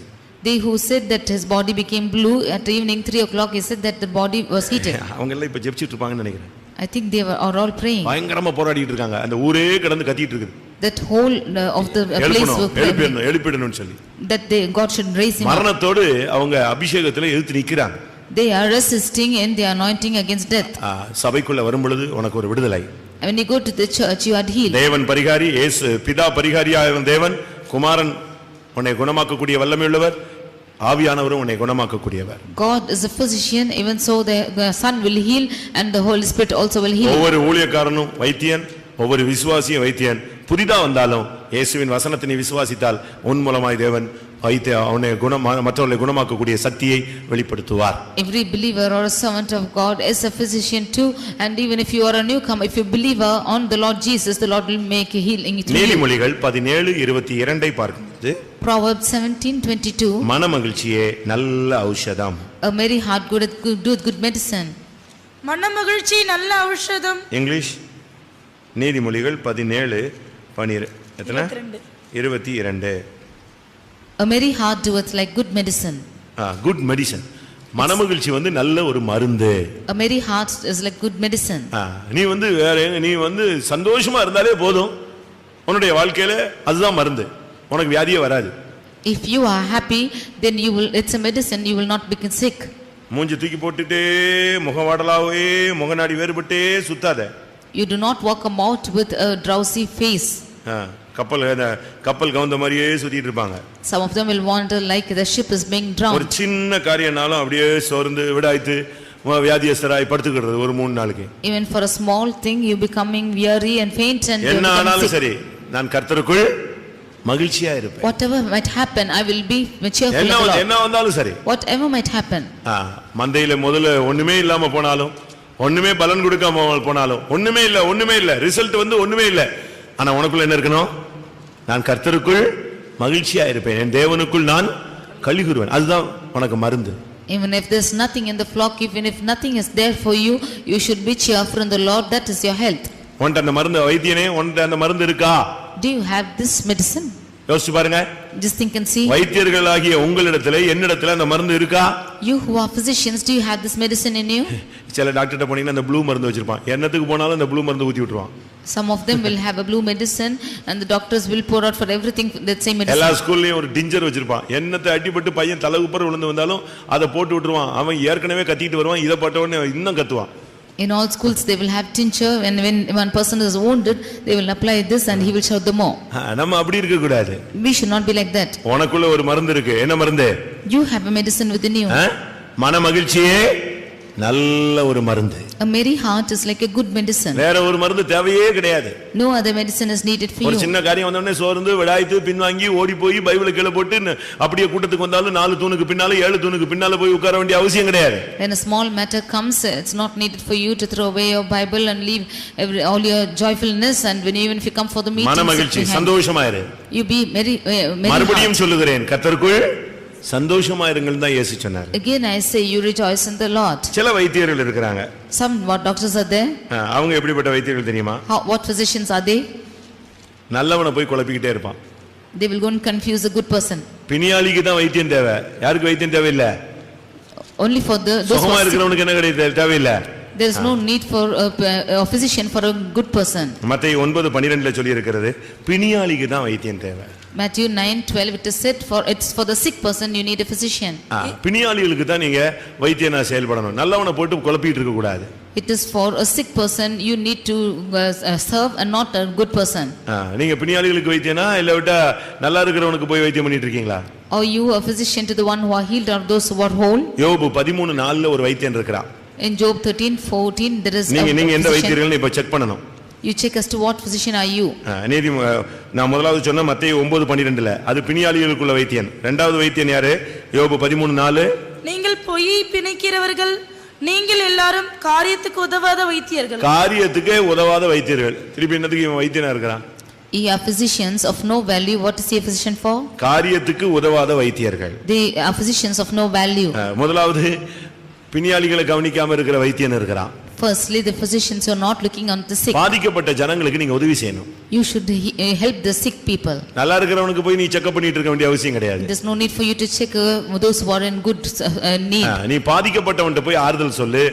They who said that his body became blue at evening 3 o'clock, he said that the body was heated. அவங்க எல்லாம் இப்ப ஜெபிச்சிட்டு இருப்பாங்கன்னு நினைக்கிறேன். I think they are all praying. பயங்கரமா போராடிட்டு இருக்காங்க. அந்த ஊரே கடந்து கத்திட்டு இருக்குது. That whole of the place were praying. எழுப்பிடணும்னு சொல்லி. That God should raise him. மரணத்தோடு அவங்க அபிஷேகத்துல எதிர்த்து நிக்கிறாங்க. They are resisting in the anointing against death. சபைக்குள்ள வரும் பொழுது உனக்கு ஒரு விடுதலை. When you go to the church, you are healed. தேவன் பரிகாரி, இயேசு பிதா பரிகாரியாகிய தேவன், குமாரன் உன்னை குணமாக்கக்கூடிய வல்லமை உள்ளவர், ஆவியானவரும் உன்னை குணமாக்கக்கூடியவர். God is a physician, even so the Son will heal and the Holy Spirit also will heal. ஒவ்வொரு ஊழியக்காரனும் வைத்தியன், ஒவ்வொரு விசுவாசியும் வைத்தியன். புதிதா வந்தாலும் இயேசுவின் வசனத்தை நீ விசுவாசித்தால் உன் மூலமாய் தேவன் அவனை மற்றவர்களை குணமாக்கக்கூடிய சக்தியை வெளிப்படுத்துவார். Every believer or a servant of God is a physician too, and even if you are a newcomer, if you believer on the Lord Jesus, the Lord will make healing through you. நீதிமொழிகள் 17:22 பார்க்கும்போது Proverbs 17:22 மனமகிழ்ச்சியே நல்ல ஔஷதம். A merry heart doeth good medicine. மனமகிழ்ச்சி நல்ல ஔஷதம். இங்கிலீஷ் நீதிமொழிகள் 17:22. A merry heart doeth like good medicine. Good medicine. மனமகிழ்ச்சி வந்து நல்ல ஒரு மருந்து. A merry heart is like good medicine. நீ வந்து சந்தோஷமா இருந்தாலே போதும், உன்னுடைய வாழ்க்கையில அதுதான் மருந்து, உனக்கு வியாதியே வராது. If you are happy, then it's a medicine, you will not become sick. மூஞ்சி தூக்கி போட்டுட்டே முகவாடலாவே முகநாடி வேறுபட்டே சுத்தாத. You do not walk about with a drowsy face. கப்பல் கவுந்த மாதிரியே சுத்திட்டு இருப்பாங்க. Some of them will wander like the ship is being drowned. ஒரு சின்ன காரியம்னாலும் அப்படியே சோர்ந்து விடாய்த்து வியாதியஸ்தராய் படுத்துக்கிறது ஒரு 3 நாளைக்கு. Even for a small thing you becoming weary and faint and என்ன ஆனாலும் சரி, நான் கர்த்தருக்குள் மகிழ்ச்சியா இருப்பேன். Whatever might happen, I will be cheerful in the Lord. என்ன வந்தாலும் சரி. Whatever might happen. மந்தையில முதல்ல ஒண்ணுமே இல்லாம போனாலும், ஒண்ணுமே பலன் கொடுக்காம போனாலும், ஒண்ணுமே இல்ல ரிசல்ட் வந்து ஒண்ணுமே இல்ல. ஆனா உனக்குள்ள என்ன இருக்கணும்? நான் கர்த்தருக்குள் மகிழ்ச்சியா இருப்பேன், என் தேவனுக்குள் நான் களி கூறுவேன். அதுதான் உனக்கு மருந்து. Even if there's nothing in the flock, even if nothing is there for you, you should be cheerful in the Lord. That is your health. உன்கிட்ட அந்த மருந்து, வைத்தியனே உன்கிட்ட அந்த மருந்து இருக்கா? Do you have this medicine? யோசிச்சு பாருங்க. Just think and see. வைத்தியர்களாகிய உங்களிடத்துல என்னிடத்துல அந்த மருந்து இருக்கா? You who are physicians, do you have this medicine in you? சில டாக்டர்ட்ட போனீங்கன்னா அந்த ப்ளூ மருந்து வச்சிருப்பான். என்னத்துக்கு போனாலும் அந்த ப்ளூ மருந்து ஊத்தி விட்டுருவான். Some of them will have a blue medicine and the doctors will pour out for everything that same medicine. எல்லா ஸ்கூல்லயும் ஒரு டிஞ்சர் வச்சிருப்பான். என்னத்தை அடிபட்டு பையன் தலை உப்பர விழுந்து வந்தாலும் அதை போட்டு விட்டுருவான். அவன் ஏற்கனவே கத்திட்டு வருவான், இதை போட்ட உடனே இன்னும் கத்துவான். In all schools they will have tincture, and when one person is wounded they will apply this and he will shout the more. நம்ம அப்படி இருக்க கூடாது. We should not be like that. உனக்குள்ள ஒரு மருந்து இருக்கு. என்ன மருந்து? You have a medicine within you. மன மகிழ்ச்சியே நல்ல ஒரு மருந்து. A merry heart is like a good medicine. வேற ஒரு மருந்து தேவையே கிடையாது. No other medicine is needed for you. ஒரு சின்ன காரியம் வந்த உடனே சோர்ந்து விடாய்த்து பின்வாங்கி ஓடி போய் பைபிளை கீழ போட்டு அப்படியே கூட்டத்துக்கு வந்தாலும் 4 தூணுக்கு பின்னால 7 தூணுக்கு பின்னால போய் உட்கார வேண்டிய அவசியம் கிடையாது. When a small matter comes, it's not needed for you to throw away your Bible and leave all your joyfulness, and when even if you come for the meeting, மன மகிழ்ச்சி, சந்தோஷமா இரு. You be merry. மறுபடியும் சொல்லுகிறேன், கர்த்தருக்குள் சந்தோஷமா இருங்கள் தான் இயேசு சொன்னார். Again I say, you rejoice in the Lord. சில வைத்தியர்கள் இருக்காங்க. Some doctors are there. அவங்க எப்படிப்பட்ட வைத்தியர்கள் தெரியுமா? What physicians are they? நல்லவனை போய் குழப்பிக்கிட்டே இருப்பான். They will go and confuse a good person. பிணியாளிக்கு தான் வைத்தியம் தேவை. யாருக்கு வைத்தியம் தேவையில்லை? Only for those சுகமா இருக்கிறவனுக்கு என்ன கிடையாது, தேவையில்லை. There is no need for a physician for a good person. மத்தேயு 9:12 சொல்லி இருக்கிறது, பிணியாளிக்கு தான் வைத்தியம் தேவை. Matthew 9:12 it is said, it's for the sick person you need a physician. பிணியாளிகளுக்கு தான் நீங்க வைத்தியனா செயல்படணும். நல்லவனை போட்டு குழப்பிட்டு இருக்க கூடாது. It is for a sick person you need to serve and not a good person. நீங்க பிணியாளிகளுக்கு வைத்தியனா இல்ல விட்டா நல்லா இருக்கிறவனுக்கு போய் வைத்தியம் பண்ணிட்டு இருக்கீங்களா? Or you a physician to the one who are healed or those who are whole? யோபு 13:4 ஒரு வைத்தியன் இருக்கிறான். In Job 13:14 there is நீங்க எந்த வைத்தியர்கள்னு இப்ப செக் பண்ணணும். You check as to what physician are you. நீதி நான் முதலாவது சொன்ன மத்தேயு 9:12 அது பிணியாளிகளுக்குள்ள வைத்தியன். இரண்டாவது வைத்தியன் யாரு? யோபு 13:4 நீங்கள் பொய்யை பிணைக்கிறவர்கள், நீங்கள் எல்லாரும் காரியத்துக்கு உதவாத வைத்தியர்கள். காரியத்துக்கு உதவாத வைத்தியர்கள். திருப்பி என்னத்துக்கு இவன் வைத்தியனா இருக்கிறான்? Ye are physicians of no value. What is he a physician for? காரியத்துக்கு உதவாத வைத்தியர்கள். They are physicians of no value. முதலாவது பிணியாளிகளை கவனிக்காம இருக்கிற வைத்தியன் இருக்கிறான். Firstly, the physicians who are not looking on the sick. பாதிக்கப்பட்ட ஜனங்களுக்கு நீங்க உதவி செய்யணும். You should help the sick people. நல்லா இருக்கிறவனுக்கு போய் நீ செக் பண்ணிட்டு இருக்க வேண்டிய அவசியம் கிடையாது. There's no need for you to check those who are in good need. நீ பாதிக்கப்பட்டவன்ட்ட போய் ஆறுதல் சொல்லு,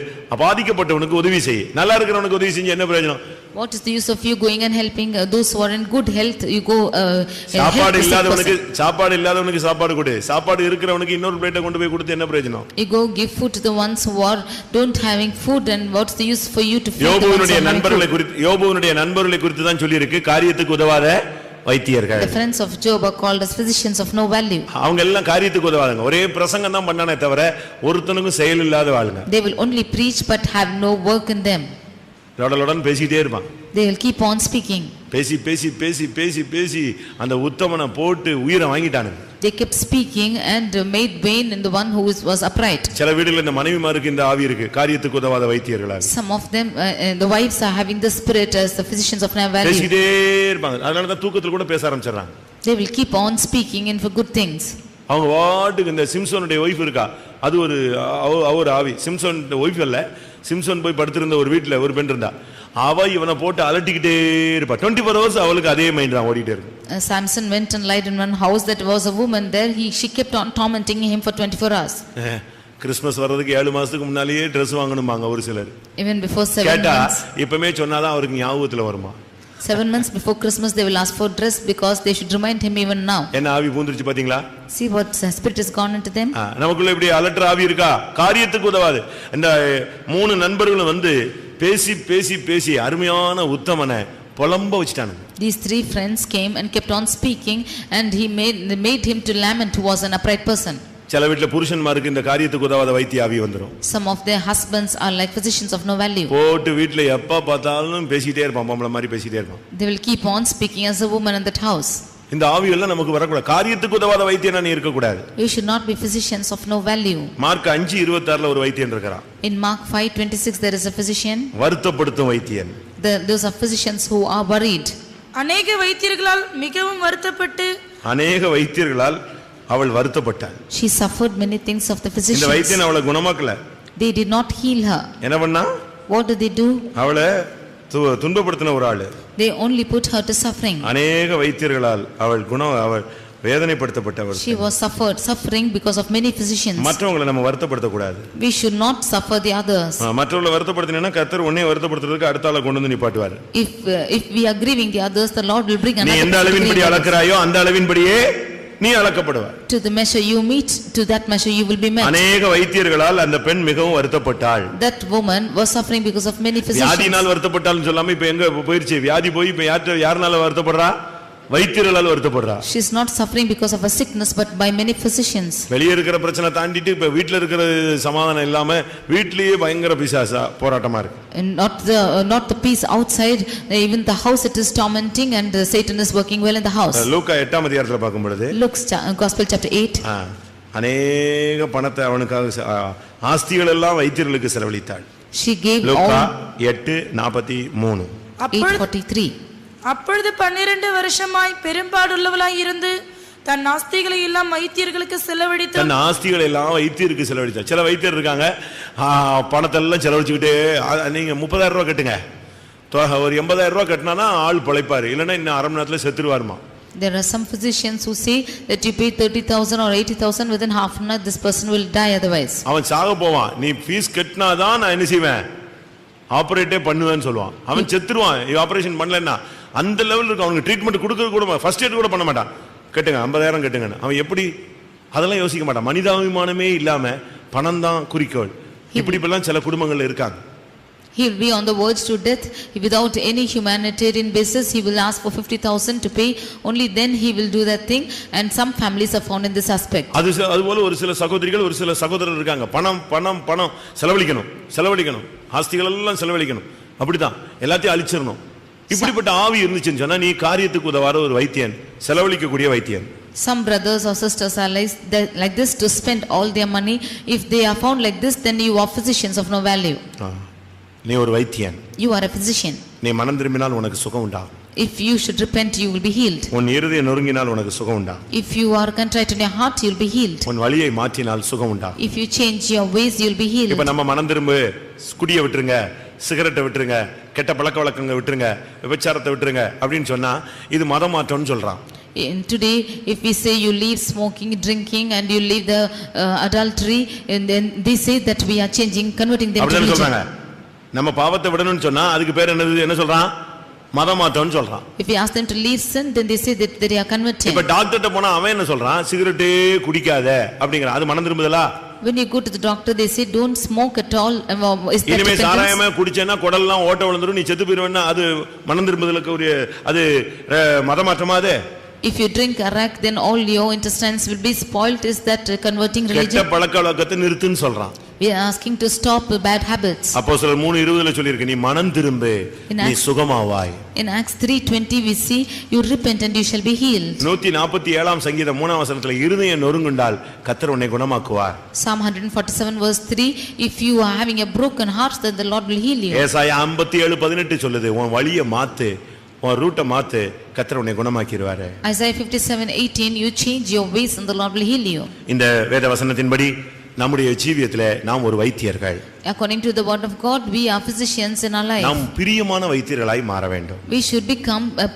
பாதிக்கப்பட்டவனுக்கு உதவி செய். நல்லா இருக்கிறவனுக்கு உதவி செஞ்சு என்ன பிரயோஜனம்? What is the use of you going and helping those who are in good health? You go சாப்பாடு இல்லாதவனுக்கு சாப்பாடு கொடு. சாப்பாடு இருக்கிறவனுக்கு இன்னொரு பிளேட்டை கொண்டு போய் கொடுத்து என்ன பிரயோஜனம்? You go give food to the ones who are don't having food, and what's the use for you to feed the ones who are having food? யோபுவினுடைய நண்பர்களை குறித்து தான் சொல்லி இருக்கு, காரியத்துக்கு உதவாத வைத்தியர்கள். The friends of Job are called as physicians of no value. அவங்க எல்லாம் காரியத்துக்கு உதவாதங்க. ஒரே பிரசங்கம் தான் பண்ணானே தவிர ஒருத்தனுக்கும் செயல் இல்லாத வாழ்ங்க. They will only preach but have no work in them. லொடலொடன் பேசிட்டே இருப்பான். They will keep on speaking. பேசி பேசி பேசி பேசி பேசி அந்த உத்தமனை போட்டு உயிரை வாங்கிட்டானுங்க. They kept speaking and made vain in the one who was upright. சில வீடுகளில் இந்த மனைவிமாருக்கு இந்த ஆவி இருக்கு, காரியத்துக்கு உதவாத வைத்தியர்களாக. Some of them the wives are having the spirit as the physicians of no value. பேசிட்டே இருப்பாங்க. அதனால தான் தூக்கத்துல கூட பேச ஆரம்பிச்சறாங்க. They will keep on speaking in for good things. அவங்க வாட்டுக்கு இந்த சிம்சோனுடைய வைஃப் இருக்கா, அது ஒரு ஆவி. சிம்சோன் வைஃப் அல்ல, சிம்சோன் போய் படுத்திருந்த ஒரு வீட்டுல ஒரு பெண் இருந்தா, அவ இவனை போட்டு அலட்டிக்கிட்டே இருப்பா. 24 hours அவளுக்கு அதே மைண்ட் தான் ஓடிட்டே இருக்கு. Samson went and lied in one house that was a woman there. She kept on tormenting him for 24 hours. Christmas வர்றதுக்கு 7 மாசத்துக்கு முன்னாலேயே ட்ரெஸ் வாங்கணுமாங்க ஒரு சிலர். Even before 7 months. இப்பமே சொன்னாதான் அவருக்கு ஞாபகத்துல வருமா? 7 months before Christmas they will ask for dress because they should remind him even now. என்ன ஆவி பூந்துருச்சு பாத்தீங்களா? See what spirit has gone into them. நமக்குள்ள இப்படி அலட்ற ஆவி இருக்கா? காரியத்துக்கு உதவாது. இந்த 3 நண்பர்களும் வந்து பேசி பேசி பேசி அருமையான உத்தமனை புலம்ப வச்சிட்டானுங்க. These 3 friends came and kept on speaking, and they made him to lament who was an upright person. சில வீட்ல புருஷன்மாருக்கு இந்த காரியத்துக்கு உதவாத வைத்திய ஆவி வந்துரும். Some of their husbands are like physicians of no value. போட்டு வீட்ல எப்ப பார்த்தாலும் பேசிட்டே இருப்பான், பொம்பளை மாதிரி பேசிட்டே இருப்பான். They will keep on speaking as a woman in that house. இந்த ஆவியெல்லாம் நமக்கு வரக்கூடாது. காரியத்துக்கு உதவாத வைத்தியனா நீ இருக்கக்கூடாது. We should not be physicians of no value. Mark 5:26 ஒரு வைத்தியன் இருக்கிறான். In Mark 5:26 there is a physician. வருத்தப்படுத்தும் Vaithiyan. Those are physicians who are worried. அநேக வைத்தியர்களால் மிகவும் வருத்தப்பட்டு அநேக வைத்தியர்களால் அவள் வருத்தப்பட்டாள். She suffered many things of the இந்த physicians. வைத்தியன் அவளை குணமாக்கல. They did not heal her. என்ன பண்ணா? What did they do? அவளை துன்பப்படுத்தின ஒரு ஆளு. They only put her to suffering. அநேக வைத்தியர்களால் அவள் வேதனைப்படுத்தப்பட்டவர். She was suffering because of many physicians. மற்றவங்களை நம்ம வருத்தப்படுத்த கூடாது. We should not suffer the others. மற்றவங்களை வருத்தப்படுத்தினா கர்த்தர் உன்னை வருத்தப்படுத்துறதுக்கு அடுத்த ஆளை கொண்டு வந்து நிப்பாட்டுவார். If we are grieving the others, the Lord will bring another. நீ எந்த அளவின்படி அளக்கறாயோ அந்த அளவின்படியே நீ அளக்கப்படுவாய். To the measure you meet, to that measure you will be met. அநேக வைத்தியர்களால் அந்த பெண் மிகவும் வருத்தப்பட்டாள். That woman was suffering because of many physicians. வியாதினால் வருத்தப்பட்டாள்னு சொல்லாம இப்ப எங்க போயிருச்சு? வியாதி போய் இப்ப யாருனால வருத்தப்படுறா? வைத்தியர்களால் வருத்தப்படுறா. She is not suffering because of a sickness but by many physicians. வெளியே இருக்கிற பிரச்சனை தாண்டிட்டு இப்ப வீட்ல இருக்கிற சமாதானம் இல்லாம வீட்லயே பயங்கர பிசாசா போராட்டமா இருக்கு. And not the peace outside, even the house it is tormenting and Satan is working well in the house. லூக்கா 8ஆம் அதிகாரத்துல பார்க்கும் பொழுது Luke's Gospel chapter 8. அநேக பணத்தை அவனுக்காக ஆஸ்திகள் எல்லாம் வைத்தியர்களுக்கு செலவழித்தாள். She gave Luca all 8:43. 8:43. அப்பொழுது 12 வருஷமாய் பெரும்பாடுள்ளவளாய் இருந்து தன் ஆஸ்திகளை எல்லாம் வைத்தியர்களுக்கு செலவழித்து தன் ஆஸ்திகளை எல்லாம் வைத்தியருக்கு செலவழித்தார். சில வைத்தியர் இருக்காங்க பணத்தை எல்லாம் செலவழிச்சுக்கிட்டே, நீங்க 30,000 ரூபாய் கட்டுங்க, ஒரு 80,000 ரூபாய் கட்டினா ஆள் பிழைப்பாரு, இல்லைன்னா இன்னும் அரை மணி நேரத்துல செத்துருவாருமா. There are some physicians who say that you pay 30,000 or 80,000, within half an hour this person will die otherwise. அவன் சாக போவான். நீ ஃபீஸ் கட்டினாதான் நான் என்ன செய்வேன், ஆபரேட்டே பண்ணுவேன்னு சொல்லுவான். அவன் செத்துருவான் ஆபரேஷன் பண்ணலன்னா. அந்த லெவல் இருக்கு அவனுக்கு. ட்ரீட்மெண்ட் கொடுக்கறது கூட ஃபர்ஸ்ட் எய்ட் கூட பண்ண மாட்டான். கட்டுங்க 50,000 கட்டுங்கன்னு. அவன் எப்படி அதெல்லாம் யோசிக்க மாட்டான். மனிதாபிமானமே இல்லாம பணம் தான் குறிக்கோள். இப்படிப்பெல்லாம் சில குடும்பங்கள் இருக்காங்க. He will be on the verge to death without any humanitarian basis. He will ask for 50,000 to pay. Only then he will do that thing. And some families are found in this aspect. அதுபோல ஒரு சில சகோதரிகள் ஒரு சில சகோதரர் இருக்காங்க. பணம் பணம் பணம் செலவழிக்கணும், ஆஸ்திகள் எல்லாம் செலவழிக்கணும், அப்படிதான் எல்லாத்தையும் அழிச்சிடணும். இப்படிப்பட்ட ஆவி இருந்துச்சுன்னு சொன்னா நீ காரியத்துக்கு உதவாத ஒரு வைத்தியன், செலவழிக்கக்கூடிய வைத்தியன். Some brothers or sisters are like this to spend all their money. If they are found like this, then you are physicians of no value. நீ ஒரு வைத்தியன். You are a physician. நீ மனம் திரும்பினால் உனக்கு சுகம் உண்டாகும். If you should repent, you will be healed. உன் இருதயம் நொறுங்கினால் உனக்கு சுகம் உண்டாகும். If you are contrite in your heart, you will be healed. உன் வழியை மாற்றினால் சுகம் உண்டாகும். If you change your ways, you will be healed. இப்ப நம்ம மனம் திரும்ப, குடியை விட்டுருங்க, சிகரெட்டை விட்டுருங்க, கெட்ட பழக்க வழக்கங்களை விட்டுருங்க, விபச்சாரத்தை விட்டுருங்க அப்படின்னு சொன்னா இது மதம் மாற்றம்னு சொல்றான். Today, if we say you leave smoking, drinking, and you leave the adultery, and then they say that we are changing, converting them to religion. நம்ம பாவத்தை விடணும்னு சொன்னா அதுக்கு பேர் என்ன சொல்றான்? மதம் மாற்றம்னு சொல்றான். If we ask them to leave sin, then they say that they are converting. இப்ப டாக்டர்ட்ட போனா அவன் என்ன சொல்றான்? சிகரெட்டே குடிக்காத அப்படிங்கறான். அது மனம் திரும்புதலா? When you go to the doctor, they say don't smoke at all. Is that இனிமே சாராயமே குடிச்சேன்னா குடல்லாம் ஓட்ட விழுந்துரும், நீ செத்து போயிருவேன்னா அது மனம் திரும்புதலுக்கு அது மதம் மாற்றமா? அது if you drink arak, then all your intestines will be spoiled. Is that converting religion? கெட்ட பழக்க வழக்கத்தை நிறுத்துன்னு சொல்றான். We are asking to stop bad habits. அப்போஸ்தலர் 3:20ல சொல்லிருக்கு, நீ மனம் திரும்பு, நீ சுகமாவாய். In Acts 3:20 we see you repent and you shall be healed. 147ஆம் சங்கீதம் 3ஆம் வசனத்துல இருதயம் நொறுங்குண்டால் கர்த்தர் உன்னை குணமாக்குவார். Psalm 147 verse 3, if you are having a broken heart, then the Lord will heal you. ஏசாயா 57:18 சொல்லுது, உன் வழியை மாத்து, உன் ரூட்டை மாத்து, கர்த்தர் உன்னை குணமாக்கிடுவாரு. Isaiah 57:18, you change your ways and the Lord will heal you. இந்த வேத வசனத்தின்படி நம்முடைய ஜீவியத்திலே நாம் ஒரு வைத்தியர்கள். According to the word of God, we are physicians in our life. நாம் பிரியமான வைத்தியர்களாய் மாற வேண்டும். We should become a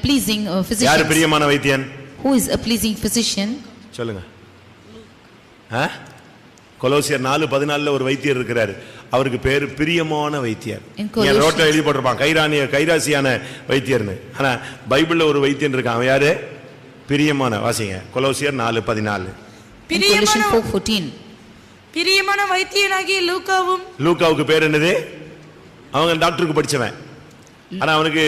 pleasing physicians. யார் பிரியமான வைத்தியன்? Who is a pleasing physician? சொல்லுங்க. கொலோசியர் 4:14ல ஒரு வைத்தியர் இருக்கிறார். அவருக்கு பேரு பிரியமான வைத்தியர். ரோட்ல எழுதி போட்டிருப்பான் கைராசியான வைத்தியர்னு. ஆனா பைபிள்ல ஒரு வைத்தியன் இருக்கான். அவன் யாரு? பிரியமான. வாசிங்க கொலோசியர் 4:14. பிரியமான வைத்தியனாகிய லூக்காவுக்கு பேர் என்னது? அவங்க டாக்டருக்கு படிச்சவன். ஆனா அவனுக்கு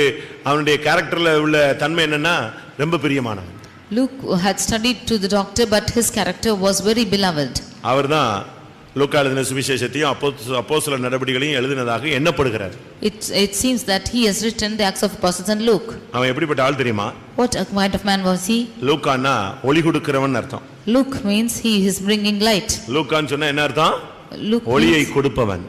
அவனுடைய கேரக்டர்ல உள்ள தன்மை என்னன்னா ரொம்ப பிரியமானவன். Luke had studied to the doctor, but his character was very beloved. அவர்தான் லூக்கா எழுதின சுவிசேஷத்தையும் அப்போஸ்தலர் நடபடிகளையும் எழுதினதாக எண்ணப்படுகிறார். It seems that he has written the Acts of Apostles and Luke. அவன் எப்படிப்பட்ட ஆள் தெரியுமா? What kind of man was he? லூக்கான்னா ஒளி கொடுக்கிறவன் அர்த்தம். Luke means he is bringing light. லூக்கான்னு சொன்னா என்ன அர்த்தம்? Luke ஒளியை கொடுப்பவன்.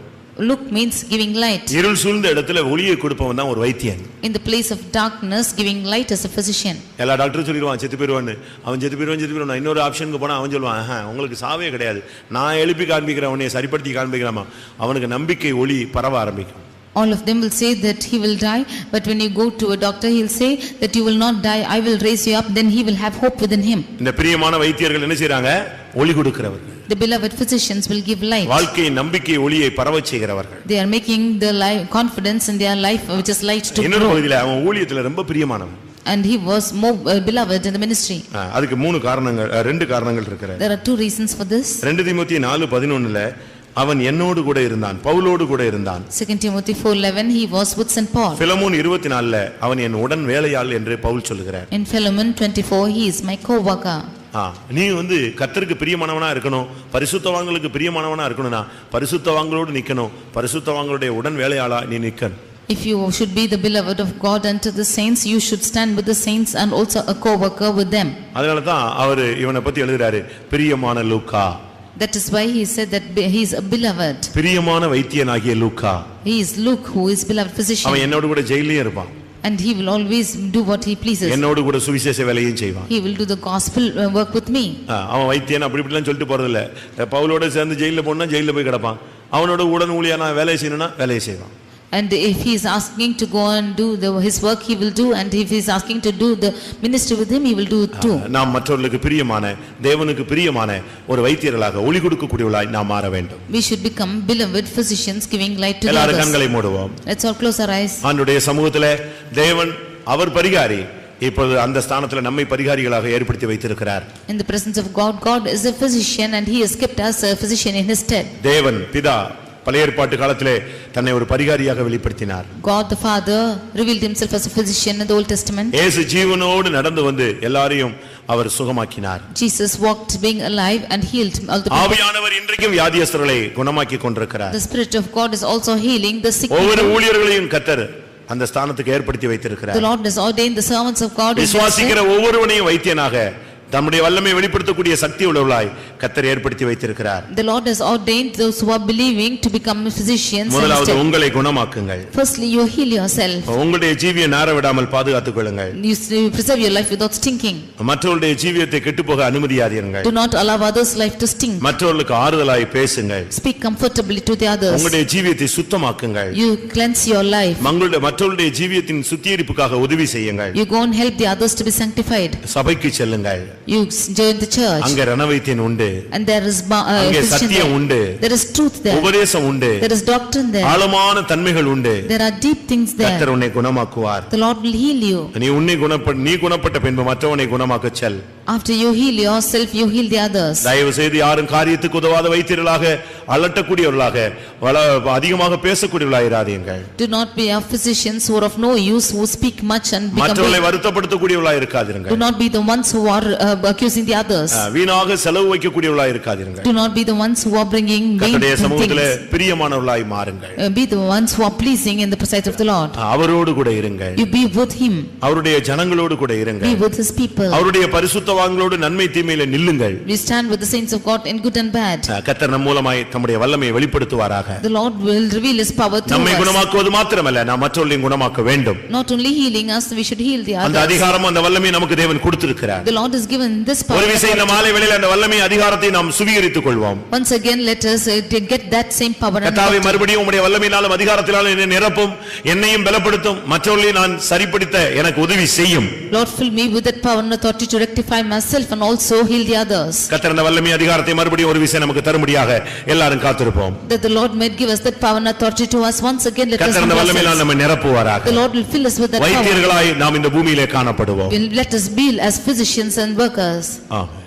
Luke means giving light. இருள் சூழ்ந்த இடத்துல ஒளியை கொடுப்பவன் தான் ஒரு வைத்தியன். In the place of darkness, giving light as a physician. எல்லா டாக்டரும் சொல்லிடுவான் செத்து போயிடுவான்னு. அவன் செத்து போயிடுவான். இன்னொரு ஆப்ஷனுக்கு போனா அவன் சொல்லுவான், உங்களுக்கு சாவே கிடையாது, நான் எழுப்பி காண்பிக்கிறேன், உன்னை சரிப்படுத்தி காண்பிக்கிறாமா. அவனுக்கு நம்பிக்கை ஒளி பரவ ஆரம்பிக்கும். All of them will say that he will die, but when you go to a doctor, he'll say that you will not die, I will raise you up, then he will have hope within him. இந்த பிரியமான வைத்தியர்கள் என்ன செய்றாங்க? ஒளி கொடுக்கிறவர்கள். The beloved physicians will give light. வாழ்க்கை நம்பிக்கை ஒளியை பரவச் செய்கிறவர்கள். They are making the confidence in their life, which is light to இன்னொரு grow. பகுதியில அவன் ஊழியத்துல ரொம்ப பிரியமானவன். And he was more beloved in the ministry. அதுக்கு ரெண்டு காரணங்கள் இருக்கு. There are two reasons for this. 2 தீமோத்தேயு 4:11 அவன் என்னோடு கூட இருந்தான், பவுலோடு கூட இருந்தான். 2 Timothy 4:11 he was with St. Paul. Philemon 24 அவன் என் உடன் வேலையாள் என்று பவுல் சொல்கிறார். In Philemon 24 he is my co-worker. நீ கர்த்தருக்கு பிரியமானவனா இருக்கணும், பரிசுத்தவான்களுக்கு பிரியமானவனா இருக்கணும்னா பரிசுத்தவான்களோடு நிக்கணும், பரிசுத்தவான்களுடைய உடன் வேலையாளா நீ நிக்கணும். If you should be the beloved of God unto the saints, you should stand with the saints and also a co-worker with them. அதனால தான் அவர் இவனை பத்தி எழுதுறாரு, பிரியமான லூக்கா. That is why he said that he is a beloved. பிரியமான வைத்தியனாகிய லூக்கா. He is Luke who is beloved physician. அவன் என்னோடு கூட ஜெயிலே இருப்பான். And he will always do what he pleases. என்னோடு கூட சுவிசேஷ வேலையும் செய்வான். He will do the gospel work with me. அவன் வைத்தியன் அப்படி இப்படிலாம் சொல்லிட்டு போறது இல்ல. பவுலோட சேர்ந்து ஜெயில போனா ஜெயில போய் கிடப்பான். அவனோட உடன் ஊழியனா வேலை செய்யணும்னா வேலையை செய்வான். And if he is asking to go and do his work, he will do. And if he is asking to do the ministry with him, he will do it too. நாம் மற்றவர்களுக்கு பிரியமான, தேவனுக்கு பிரியமான ஒரு வைத்தியர்களாக ஒளி கொடுக்கக்கூடியவர்களாய் நாம் மாற வேண்டும். We should become beloved physicians giving light to others. எல்லாரும் கண்களை மூடுவோம். Let's all close our eyes. ஆண்டவருடைய சமூகத்திலே தேவன் அவர் பரிகாரி, இப்போது அந்த ஸ்தானத்துல நம்மை பரிகாரிகளாக ஏற்படுத்தி வைத்திருக்கிறார். In the presence of God, God is a physician and he has kept us a physician in his stead. தேவன் பிதா பழைய ஏற்பாட்டு காலத்திலே தன்னை ஒரு பரிகாரியாக வெளிப்படுத்தினார். God the Father revealed himself as a physician in the Old Testament. இயேசு ஜீவனோடு நடந்து வந்து எல்லாரையும் அவர் சுகமாக்கினார். Jesus walked being alive and healed all the people. ஆவியானவர் இன்றைக்கும் வியாதியஸ்தர்களை குணமாக்கி கொண்டிருக்கிறார். The Spirit of God is also healing the sick. ஒவ்வொரு ஊழியர்களையும் கர்த்தர் அந்த ஸ்தானத்துக்கு ஏற்படுத்தி வைத்திருக்கிறார். The Lord has ordained the servants of God. விசுவாசிக்கிற ஒவ்வொருவனையும் வைத்தியனாக தம்முடைய வல்லமையை வெளிப்படுத்தக்கூடிய சக்தி உள்ளவர்களாய் கர்த்தர் ஏற்படுத்தி வைத்திருக்கிறார். The Lord has ordained those who are believing to become physicians. முதலாவது உங்களை குணமாக்குங்கள். Firstly, you heal yourself. உங்களுடைய ஜீவியை நார விடாமல் பாதுகாத்துக் கொள்ளுங்கள். You preserve your life without stinking. மற்றவருடைய ஜீவியத்தை கெட்டுப்போக அனுமதியாதீர்கள். Do not allow others' life to stink. மற்றவர்களுக்கு ஆறுதலாய் பேசுங்கள். Speak comfortably to the others. உங்களுடைய ஜீவியத்தை சுத்தமாக்குங்கள். You cleanse your life. மற்றவருடைய ஜீவியத்தின் சுத்திகரிப்புக்காக உதவி செய்யுங்கள். You go and help the others to be sanctified. சபைக்கு செல்லுங்கள். You join the church. அங்க ரணவைத்தியன் உண்டு. And there is அங்கே சத்தியம் உண்டு. There is truth there. உபதேசம் உண்டு. There is doctrine there. ஆழமான தன்மைகள் உண்டு. There are deep things there. கர்த்தர் உன்னை குணமாக்குவார். The Lord will heal you. நீ குணப்பட்ட பின்பு மற்றவனை குணமாக்கச் செல். After you heal yourself, you heal the others. தயவு செய்து யாரும் காரியத்துக்கு உதவாத வைத்தியர்களாக அலட்டக்கூடியவர்களாக அதிகமாக பேசக்கூடியவர்களாக இராதீர்கள். Do not be a physicians who are of no use, who speak much and become மற்றவர்களை வருத்தப்படுத்தக்கூடியவர்களாக இருக்காதீர்கள். Do not be the ones who are accusing the others. வீணாக செலவு வைக்கக்கூடியவர்களாக இருக்காதீர்கள். Do not be the ones who are bringing vain கர்த்தருடைய things. சமூகத்திலே பிரியமானவர்களாய் மாறுங்கள். Be the ones who are pleasing in the sight of the Lord. அவரோடு கூட இருங்கள். You be with him. அவருடைய ஜனங்களோடு கூட இருங்கள். Be with his people. அவருடைய பரிசுத்தவான்களோடு நன்மை தீமையிலே நில்லுங்கள். We stand with the saints of God in good and bad. கர்த்தர் நம் மூலமாய் தம்முடைய வல்லமையை வெளிப்படுத்துவாராக. The Lord will reveal his power through us. நம்மை குணமாக்குவது மாத்திரமல்ல, நாம் மற்றவர்களையும் குணமாக்க வேண்டும். Not only healing us, we should heal the others. அந்த அதிகாரம் அந்த வல்லமையை நமக்கு தேவன் கொடுத்திருக்கிறார். The Lord has given this power. ஒரு விசை இந்த மாலை வேளையிலே அந்த வல்லமை அதிகாரத்தை நாம் சுவீகரித்துக் கொள்வோம். Once again let us get that same power. கர்த்தாவே மறுபடியும் உம்முடைய வல்லமையினாலும் அதிகாரத்தினாலும் என்னை நிரப்பும், என்னையும் பலப்படுத்தும், மற்றவர்களை நான் சரிப்படுத்த எனக்கு உதவி செய்யும். Lord, fill me with that power and authority to rectify myself and also heal the others. கர்த்தர் அந்த வல்லமை அதிகாரத்தை மறுபடியும் ஒரு விசை நமக்கு தரும்படியாக எல்லாரும் காத்திருப்போம். That the Lord might give us that power and authority to us once again. Let us கர்த்தர் அந்த வல்லமையினால் நம்மை நிரப்புவாராக. The Lord will fill us with that power. வைத்தியர்களாய் நாம் இந்த பூமியிலே காணப்படுவோம். Let us be as physicians and workers. Amen.